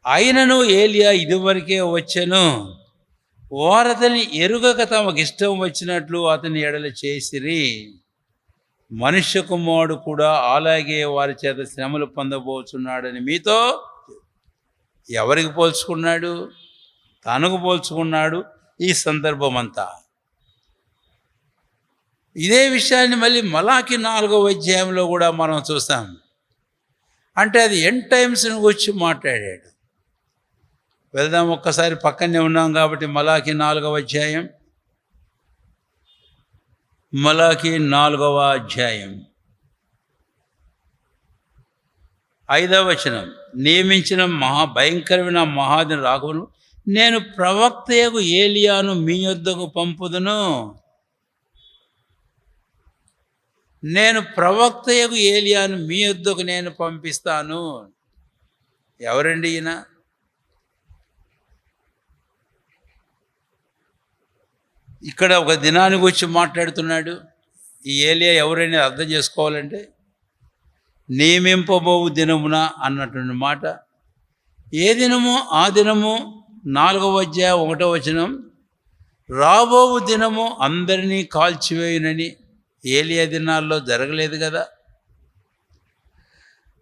అయినను ఏలియా ఇదివరకే వచ్చెను, వారతని ఎరుగక తమకు ఇష్టం వచ్చినట్లు అతని ఎడల చేసిరి. మనుష్య కుమారుడు కూడా అలాగే వారి చేత శ్రమలు పొందబోతున్నాడని మీతో. ఎవరికి పోల్చుకున్నాడు? తనకు పోల్చుకున్నాడు. ఈ సందర్భం అంతా ఇదే విషయాన్ని మళ్ళీ మలాకి 4వ అధ్యాయంలో కూడా మనం చూస్తాం. అంటే అది ఎండ్ టైమ్స్ని వచ్చి మాట్లాడాడు. వెళ్దాం, ఒక్కసారి పక్కనే ఉన్నాం కాబట్టి మలాకి 4వ అధ్యాయం. మలాకి 4వ అధ్యాయం 5వ వచనం. నియమించిన భయంకరమైన మహాదిన రాఘవును నేను ప్రవక్తయగు ఏలియాను మీ యొద్దకు పంపుదును. నేను ప్రవక్తయగు ఏలియాను మీ యొద్దకు నేను పంపిస్తాను. ఎవరండి ఈయన? ఇక్కడ ఒక దినానికి వచ్చి మాట్లాడుతున్నాడు. ఈ ఏలియా ఎవరైనా అర్థం చేసుకోవాలంటే నియమింపబోవు దినమున అన్నటువంటి మాట. ఏ దినము ఆ దినము 4వ అధ్యాయం 1వ వచనం, రాబోవు దినము అందరినీ కాల్చివేయునని ఏలియా దినాల్లో జరగలేదు కదా.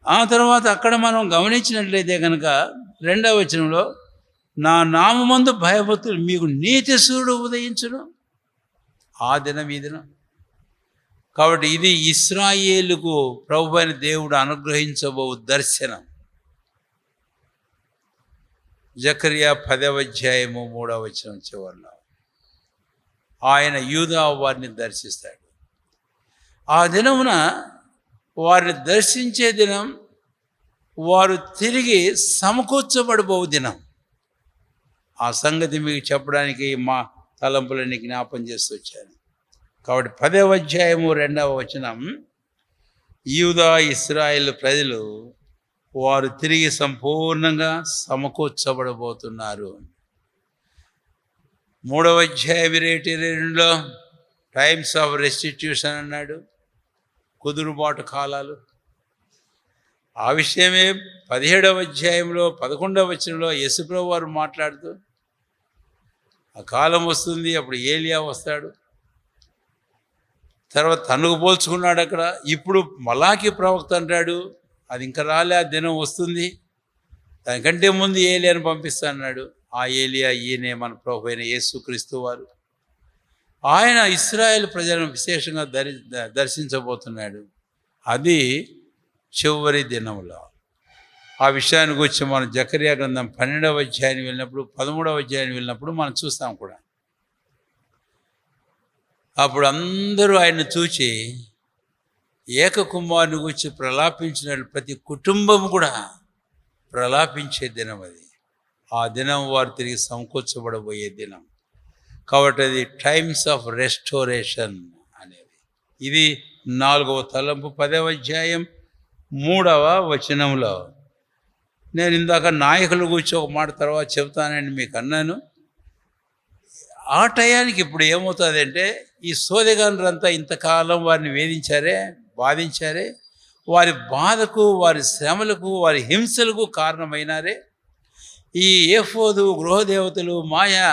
ఆ తర్వాత అక్కడ మనం గమనించినట్లయితే కనుక 2వ వచనంలో, నా నామమందు భయభక్తులు మీకు నీతి సూర్యుడు ఉదయించును, ఆ దినం ఈ దినం. కాబట్టి ఇది ఇశ్రాయేలుకు ప్రభు అయిన దేవుడు అనుగ్రహించబో దర్శనం. జకర్యా 10వ అధ్యాయము 3వ వచనం చివరిలో ఆయన యూదా వారిని దర్శిస్తాడు. ఆ దినమున వారిని దర్శించే దినం, వారు తిరిగి సమకూర్చబడిపో దినం. ఆ సంగతి మీకు చెప్పడానికి మా తలంపులని జ్ఞాపం చేస్తూ వచ్చాను. కాబట్టి 10వ అధ్యాయము 2వ వచనం, యూదా ఇశ్రాయేలు ప్రజలు వారు తిరిగి సంపూర్ణంగా సమకూర్చబడబోతున్నారు. 3వ అధ్యాయం 22లో టైమ్స్ ఆఫ్ రెస్టిట్యూషన్ అన్నాడు, కుదురుబాటు కాలాలు. ఆ విషయమే 17వ అధ్యాయంలో 11వ వచనంలో యేసుప్రభు వారు మాట్లాడుతూ, ఆ కాలం వస్తుంది, అప్పుడు ఏలియా వస్తాడు. తర్వాత తనకు పోల్చుకున్నాడు అక్కడ. ఇప్పుడు మలాకి ప్రవక్త అంటాడు, అది ఇంకా రాలే, ఆ దినం వస్తుంది, దానికంటే ముందు ఏలియాను పంపిస్తా అన్నాడు. ఆ ఏలియా ఈయనే మన ప్రభు అయిన యేసుక్రీస్తు వారు. ఆయన ఇశ్రాయేల్ ప్రజలను విశేషంగా దర్శించబోతున్నాడు. అది చివరి దినంలో. ఆ విషయానికి వచ్చి మనం జకర్యా గ్రంథం 12వ అధ్యాయం వెళ్ళినప్పుడు, 13వ అధ్యాయం వెళ్ళినప్పుడు మనం చూస్తాం కూడా. అప్పుడు అందరూ ఆయన్ని చూచి ఏకకుమారుని గురించి ప్రలాపించినట్లు ప్రతి కుటుంబం కూడా ప్రలాపించే దినం అది. ఆ దినం వారు తిరిగి సమకూర్చబడబోయే దినం. కాబట్టి అది టైమ్స్ ఆఫ్ రెస్టోరేషన్ అనేది. ఇది 4వ తలంపు 10వ అధ్యాయం 3వ వచనంలో. నేను ఇందాక నాయకుల గురించి ఒక మాట తర్వాత చెబుతానని మీకు అన్నాను. ఆ టయానికి ఇప్పుడు ఏమవుతుందంటే, ఈ సోదెగానులంతా ఇంతకాలం వారిని వేధించారే, బాధించారే, వారి బాధకు, వారి శ్రమలకు, వారి హింసలకు కారణమైనారే. ఈ ఏఫోదు, గృహదేవతలు, మాయా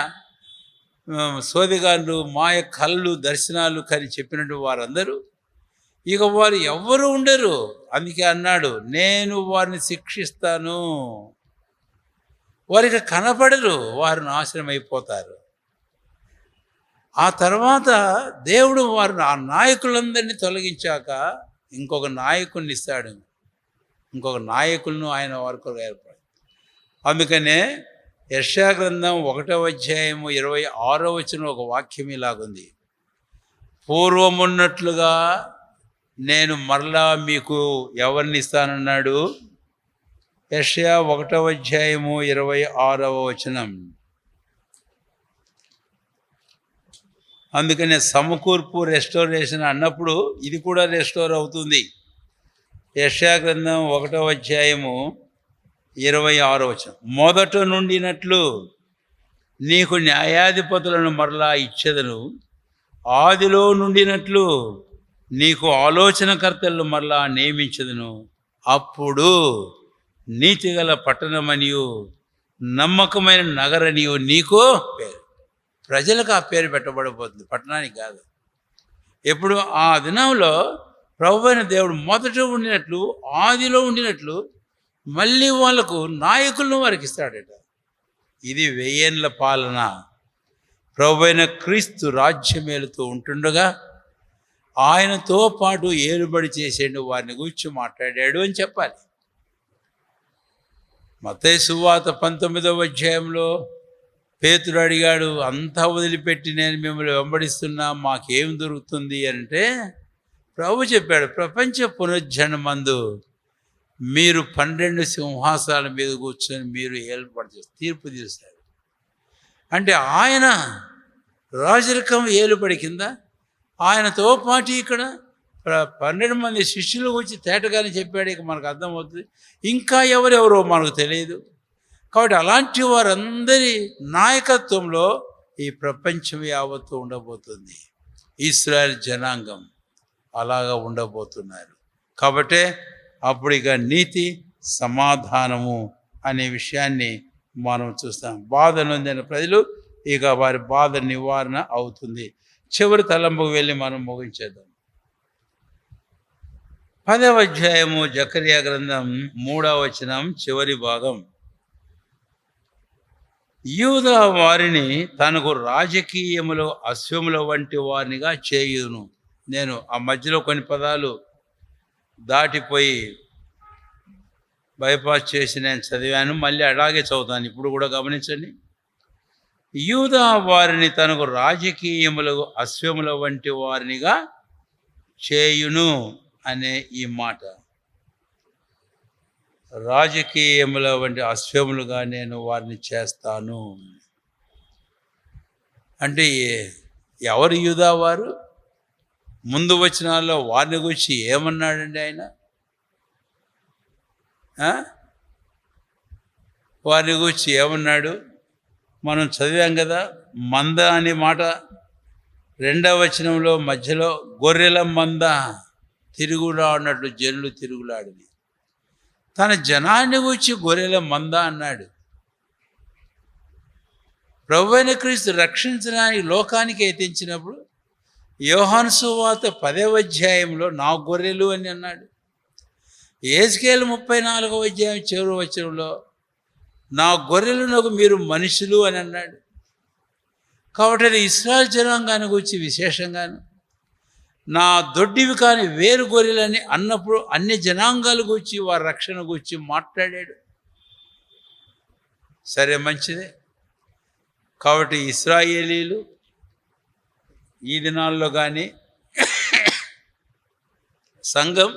సోదెగాన్లు, మాయ కళ్ళు, దర్శనాలు కని చెప్పినట్టు వారందరూ ఇక వారు ఎవ్వరూ ఉండరు. అందుకే అన్నాడు, నేను వారిని శిక్షిస్తాను, వారికి కనపడరు, వారు నాశనం అయిపోతారు. ఆ తర్వాత దేవుడు వారు ఆ నాయకులందరినీ తొలగించాక ఇంకొక నాయకుడిని ఇస్తాడు. ఇంకొక నాయకులను ఆయన వరకు ఏర్పడు. అందుకనే యెషయా గ్రంథం 1వ అధ్యాయము 26వ వచనం ఒక వాక్యం ఇలాగుంది, పూర్వమున్నట్లుగా నేను మరలా మీకు ఎవరిని ఇస్తానన్నాడు. యెషయా 1వ అధ్యాయము 26వ వచనం. అందుకనే సమకూర్పు, రెస్టోరేషన్ అన్నప్పుడు ఇది కూడా రెస్టోర్ అవుతుంది. యెషయా గ్రంథం 1వ అధ్యాయము 26వ వచనం, మొదట నుండినట్లు నీకు న్యాయాధిపతులను మరలా ఇచ్చేదను, ఆదిలో నుండినట్లు నీకు ఆలోచనకర్తలను మరలా నియమించదును, అప్పుడు నీతిగల పట్టణమనియు నమ్మకమైన నగరనియు నీకు పేరు. ప్రజలకు ఆ పేరు పెట్టబడబోతుంది, పట్టణానికి కాదు. ఎప్పుడు ఆ దినంలో ప్రభు అయిన దేవుడు మొదట ఉండినట్లు, ఆదిలో ఉండినట్లు మళ్ళీ వాళ్ళకు నాయకులను వారికి ఇస్తాడట. ఇది 1000 ఏళ్ల పాలన. ప్రభు అయిన క్రీస్తు రాజ్యమేలుతూ ఉంటుండగా ఆయనతో పాటు ఏలుబడి చేసేడు వారిని గురించి మాట్లాడాడు అని చెప్పాలి. మత్తయి సువార్త 19వ అధ్యాయంలో పేతురు అడిగాడు, అంతా వదిలిపెట్టి నేను మిమ్మల్ని వెంబడిస్తున్నా, మాకేం దొరుకుతుంది అంటే ప్రభు చెప్పాడు, ప్రపంచ పునరుజ్జనమందు మీరు 12 సింహాసనాల మీద కూర్చొని మీరు ఏలుబడి తీర్పు తీస్తారు. అంటే ఆయన రాజరికం ఏలుబడి కింద, ఆయనతో పాటు ఇక్కడ 12 మంది శిష్యులు వచ్చి తేటగానే చెప్పాడు. ఇక మనకు అర్థమవుతుంది, ఇంకా ఎవరెవరో మనకు తెలియదు. కాబట్టి అలాంటి వారందరి నాయకత్వంలో ఈ ప్రపంచం యావత్తు ఉండబోతుంది. ఇశ్రాయేల్ జనాంగం అలాగా ఉండబోతున్నారు. కాబట్టే అప్పుడు ఇక నీతి, సమాధానము అనే విషయాన్ని మనం చూస్తాం. బాధ నొందిన ప్రజలు ఇక వారి బాధ నివారణ అవుతుంది. చివరి తలంపుకు వెళ్ళి మనం ముగించేద్దాం. 10వ అధ్యాయము జకర్యా గ్రంథం 3వ వచనం చివరి భాగం. యూదా వారిని తనకు రాజకీయములో అశ్వముల వంటి వారినిగా చేయును. నేను ఆ మధ్యలో కొన్ని పదాలు దాటిపోయి బైపాస్ చేసి నేను చదివాను, మళ్ళీ అలాగే చదువుతాను. ఇప్పుడు కూడా గమనించండి. యూదా వారిని తనకు రాజకీయములకు అశ్వముల వంటి వారినిగా చేయును అనే ఈ మాట. రాజకీయముల వంటి అశ్వములుగా నేను వారిని చేస్తాను అంటే ఎవరు యూదా వారు? ముందు వచనాల్లో వారిని గురించి ఏమన్నాడండి ఆయన? వారిని గురించి ఏమన్నాడు? మనం చదివాం కదా. మంద అనే మాట 2వ వచనంలో మధ్యలో గొర్రెల మంద తిరుగులాడినట్లు జనులు తిరుగులాడింది. తన జనాన్ని గురించి గొర్రెల మంద అన్నాడు. ప్రభువైన క్రీస్తు రక్షించడానికి లోకానికి ఎత్తించినప్పుడు యోహాను సువార్త 10వ అధ్యాయంలో నా గొర్రెలు అని అన్నాడు. యేసుకేలు 34వ అధ్యాయం చివరి వచనంలో నా గొర్రెలకు మీరు మనుషులు అని అన్నాడు. కాబట్టి అది ఇశ్రాయేలు జనాంగాన్ని గురించి విశేషంగాను, నా దొడ్డివి కాని వేరు గొర్రెలని అన్నప్పుడు అన్ని జనాంగాల గురించి వారి రక్షణ గురించి మాట్లాడాడు. సరే, మంచిదే. కాబట్టి ఇశ్రాయేలీలు ఈ దినాల్లో కానీ సంఘం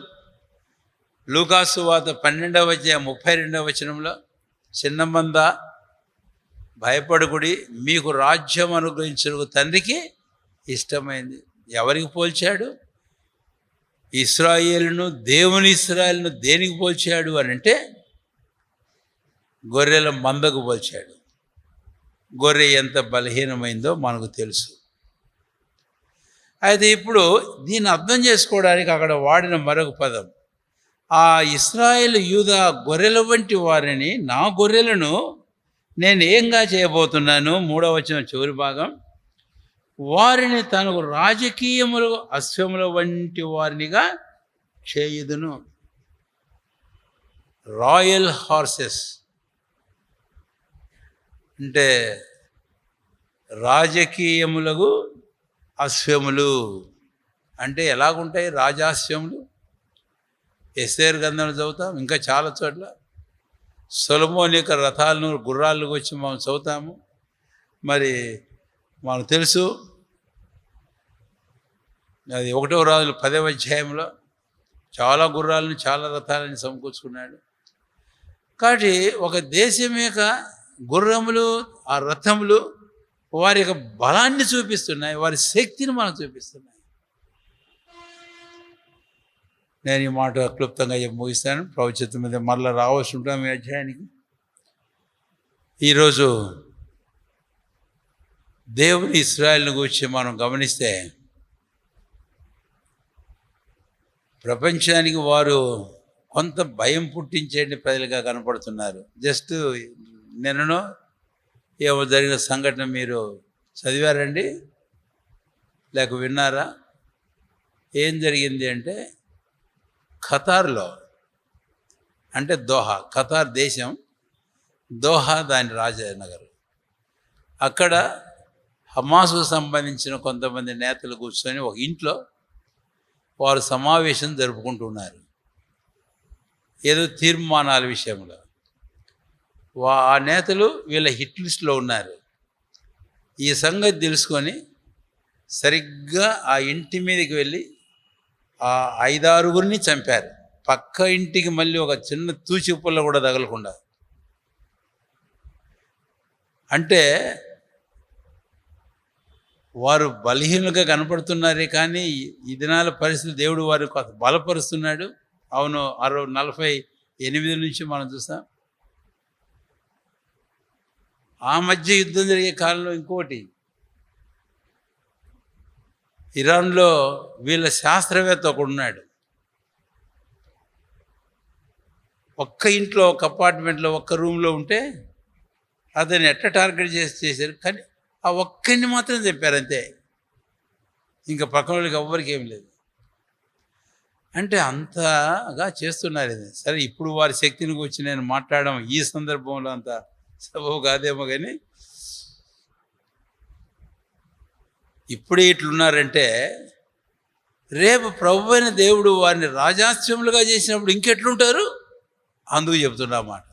లూకాసు వార్త 12వ అధ్యాయం 32వ వచనంలో చిన్న మంద భయపడుకుడి, మీకు రాజ్యం అనుగ్రహించు తండ్రికి ఇష్టమైంది. ఎవరికి పోల్చాడు? ఇశ్రాయేలును, దేవుని ఇశ్రాయేలును దేనికి పోల్చాడు అని అంటే గొర్రెల మందకు పోల్చాడు. గొర్రె ఎంత బలహీనమైందో మనకు తెలుసు. అయితే ఇప్పుడు దీన్ని అర్థం చేసుకోవడానికి అక్కడ వాడిన మరొక పదం, ఆ ఇశ్రాయేలు యూదా గొర్రెల వంటి వారిని, నా గొర్రెలను నేను ఏంగా చేయబోతున్నాను. 3వ వచనం చివరి భాగం, వారిని తనకు రాజకీయములు అశ్వముల వంటి వారినిగా చేయుదును. రాయల్ హార్సెస్ అంటే రాజకీయములకు అశ్వములు అంటే ఎలాగుంటాయి రాజాశ్వములు? ఎస్తేరు గ్రంథంలో చదువుతాం, ఇంకా చాలా చోట్ల సొలొమోను యొక్క రథాలను, గుర్రాలకు వచ్చి మనం చదువుతాము. మరి మనకు తెలుసు, అది 1వ రాజులు 10వ అధ్యాయంలో చాలా గుర్రాలను, చాలా రథాలను సమకూర్చుకున్నాడు. కాబట్టి ఒక దేశం యొక్క గుర్రములు, ఆ రథములు వారి యొక్క బలాన్ని చూపిస్తున్నాయి, వారి శక్తిని మనకు చూపిస్తున్నాయి. నేను ఈ మాట క్లుప్తంగా ముగిస్తాను. ప్రభుత్వం మీద మళ్ళీ రావాల్సి ఉంటాం ఈ అధ్యాయానికి. ఈరోజు దేవుని ఇశ్రాయేలుని గురించి మనం గమనిస్తే ప్రపంచానికి వారు కొంత భయం పుట్టించే ప్రజలుగా కనపడుతున్నారు. జస్ట్ నిన్ననో ఏమో జరిగిన సంఘటన మీరు చదివారండి, లేక విన్నారా? ఏం జరిగింది అంటే ఖతార్లో, అంటే దోహా, ఖతార్ దేశం దోహా దాని రాజనగర్, అక్కడ హమాసుకు సంబంధించిన కొంతమంది నేతలు కూర్చొని ఒక ఇంట్లో వారు సమావేశం జరుపుకుంటున్నారు ఏదో తీర్మానాల విషయంలో. ఆ నేతలు వీళ్ళ హిట్ లిస్ట్లో ఉన్నారు. ఈ సంగతి తెలుసుకొని సరిగ్గా ఆ ఇంటి మీదకి వెళ్ళి ఆ 5-6 చంపారు. పక్క ఇంటికి మళ్ళీ ఒక చిన్న తూచిపుల్ల కూడా తగలకుండా. అంటే వారు బలహీనంగా కనపడుతున్నారే కానీ ఈ దినాల పరిస్థితి దేవుడు వారు బలపరుస్తున్నాడు. అవును, 48 నుంచి మనం చూస్తాం. ఆ మధ్య యుద్ధం జరిగే కాలంలో ఇంకోటి, ఇరాన్లో వీళ్ళ శాస్త్రవేత్త ఒకడు ఉన్నాడు. ఒక్క ఇంట్లో, ఒక అపార్ట్మెంట్లో, ఒక్క రూమ్లో ఉంటే అతన్ని ఎట్లా టార్గెట్ చేశారు, కానీ ఆ ఒక్కడిని మాత్రం చెప్పారు అంతే. ఇంకా పక్కన వాళ్ళకి ఎవ్వరికి ఏం లేదు. అంటే అంతగా చేస్తున్నారు ఇది. సరే, ఇప్పుడు వారి శక్తిని గురించి నేను మాట్లాడడం ఈ సందర్భంలో అంత సబబు కాదేమో, కానీ ఇప్పుడే ఇట్లున్నారంటే రేపు ప్రభు అయిన దేవుడు వారిని రాజాస్యములుగా చేసినప్పుడు ఇంకెట్లుంటారు, అందుకు చెప్తున్నా మాట.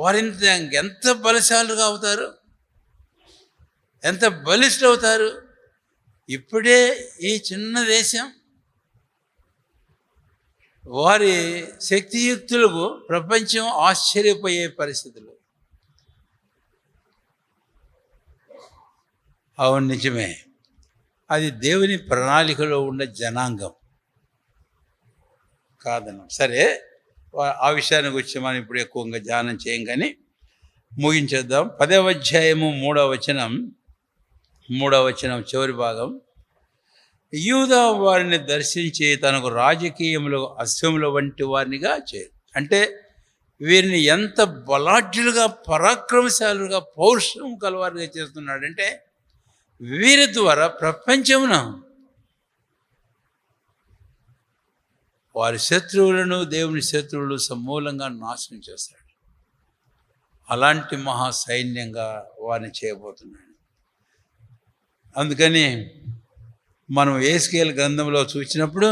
వారింత ఎంత బలశాలుగా అవుతారు, ఎంత బలిష్ఠ అవుతారు. ఇప్పుడే ఈ చిన్న దేశం వారి శక్తియుక్తులకు ప్రపంచం ఆశ్చర్యపోయే పరిస్థితులు. అవును, నిజమే. అది దేవుని ప్రణాళికలో ఉన్న జనాంగం కాదనం. సరే, ఆ విషయానికి వచ్చి మనం ఇప్పుడు ఎక్కువగా ధ్యానం చేయం, కానీ ముగించేద్దాం. 10వ అధ్యాయము 3వ వచనం చివరి భాగం. యూదా వారిని దర్శించి తనకు రాజకీయములు అశ్వముల వంటి వారినిగా చేయరు. అంటే వీరిని ఎంత బలాఢ్యులుగా, పరాక్రమశాలుగా, పౌరుషం కలవారిగా చేస్తున్నాడంటే వీరి ద్వారా ప్రపంచమున వారి శత్రువులను, దేవుని శత్రువులు సమూలంగా నాశనం చేస్తాడు. అలాంటి మహా సైన్యంగా వారిని చేయబోతున్నాడు. అందుకని మనం యేస్కేలు గ్రంథంలో చూసినప్పుడు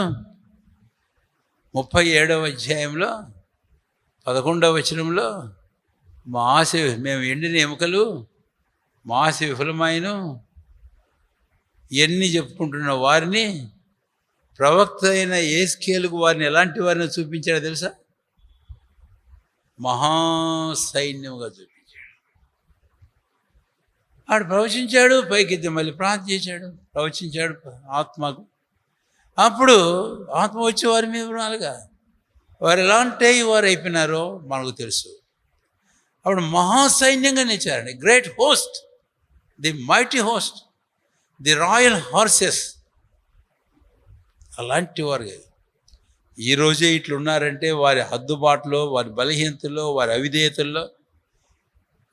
37వ అధ్యాయంలో 11వ వచనంలో మా ఆశ, మేము ఎండిన ఎముకలు, మా ఆశ విఫలమైను ఇవన్నీ చెప్పుకుంటున్న వారిని ప్రవక్త అయిన యేస్కేలుకు వారిని ఎలాంటి వారిని చూపించాడో తెలుసా? మహాసైన్యముగా చూపించాడు. ఆడు ప్రవచించాడు, పైకెత్తి మళ్ళీ ప్రార్థన చేశాడు, ప్రవచించాడు ఆత్మకు. అప్పుడు ఆత్మ వచ్చి వారి మీద రాలుగా వారు ఎలాంటి వారు అయిపోయినారో మనకు తెలుసు. అప్పుడు మహాసైన్యంగా నిలిచారండి. Great host, the mighty host, the royal horses. అలాంటి వారు ఈరోజే ఇట్లున్నారంటే వారి హద్దుబాటులో, వారి బలహీనతల్లో, వారి అవిధేయతల్లో,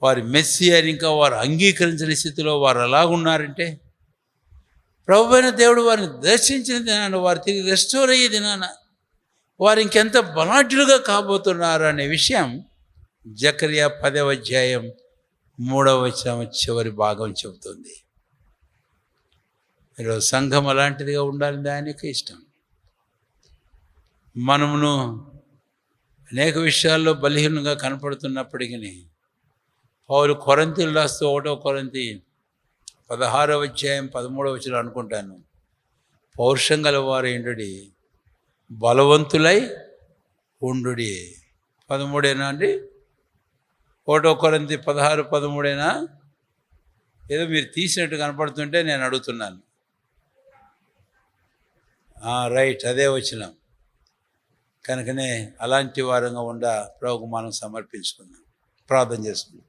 వారి మెస్సియాని ఇంకా వారు అంగీకరించిన స్థితిలో వారు అలాగున్నారంటే ప్రభు అయిన దేవుడు వారిని దర్శించిన దినాన, వారు తిరిగి రెస్టోర్ అయ్యే దినాన వారు ఇంకెంత బలాఢ్యులుగా కాబోతున్నారు అనే విషయం జకర్యా 10వ అధ్యాయం 3వ వచనం చివరి భాగం చెబుతుంది. ఈరోజు సంఘం అలాంటిదిగా ఉండాలని ఆయనకి ఇష్టం. మనమును అనేక విషయాల్లో బలహీనంగా కనపడుతున్నప్పటికీ పౌలు కొరింథీయులు రాస్తూ 1వ కొరింథీ 16వ అధ్యాయం 13వ వచనం అనుకుంటాను, పౌరుషం గలవారు ఉండుడి, బలవంతులై ఉండుడి. 13 అండి, 1వ కొరింథీ 16:13. ఏదో మీరు తీసినట్టు కనపడుతుంటే నేను అడుగుతున్నాను. రైట్, అదే వచనం. కనుకనే అలాంటి వారంగా ప్రభువుకు మనం సమర్పించుకుందాం, ప్రార్థన చేసుకుందాం.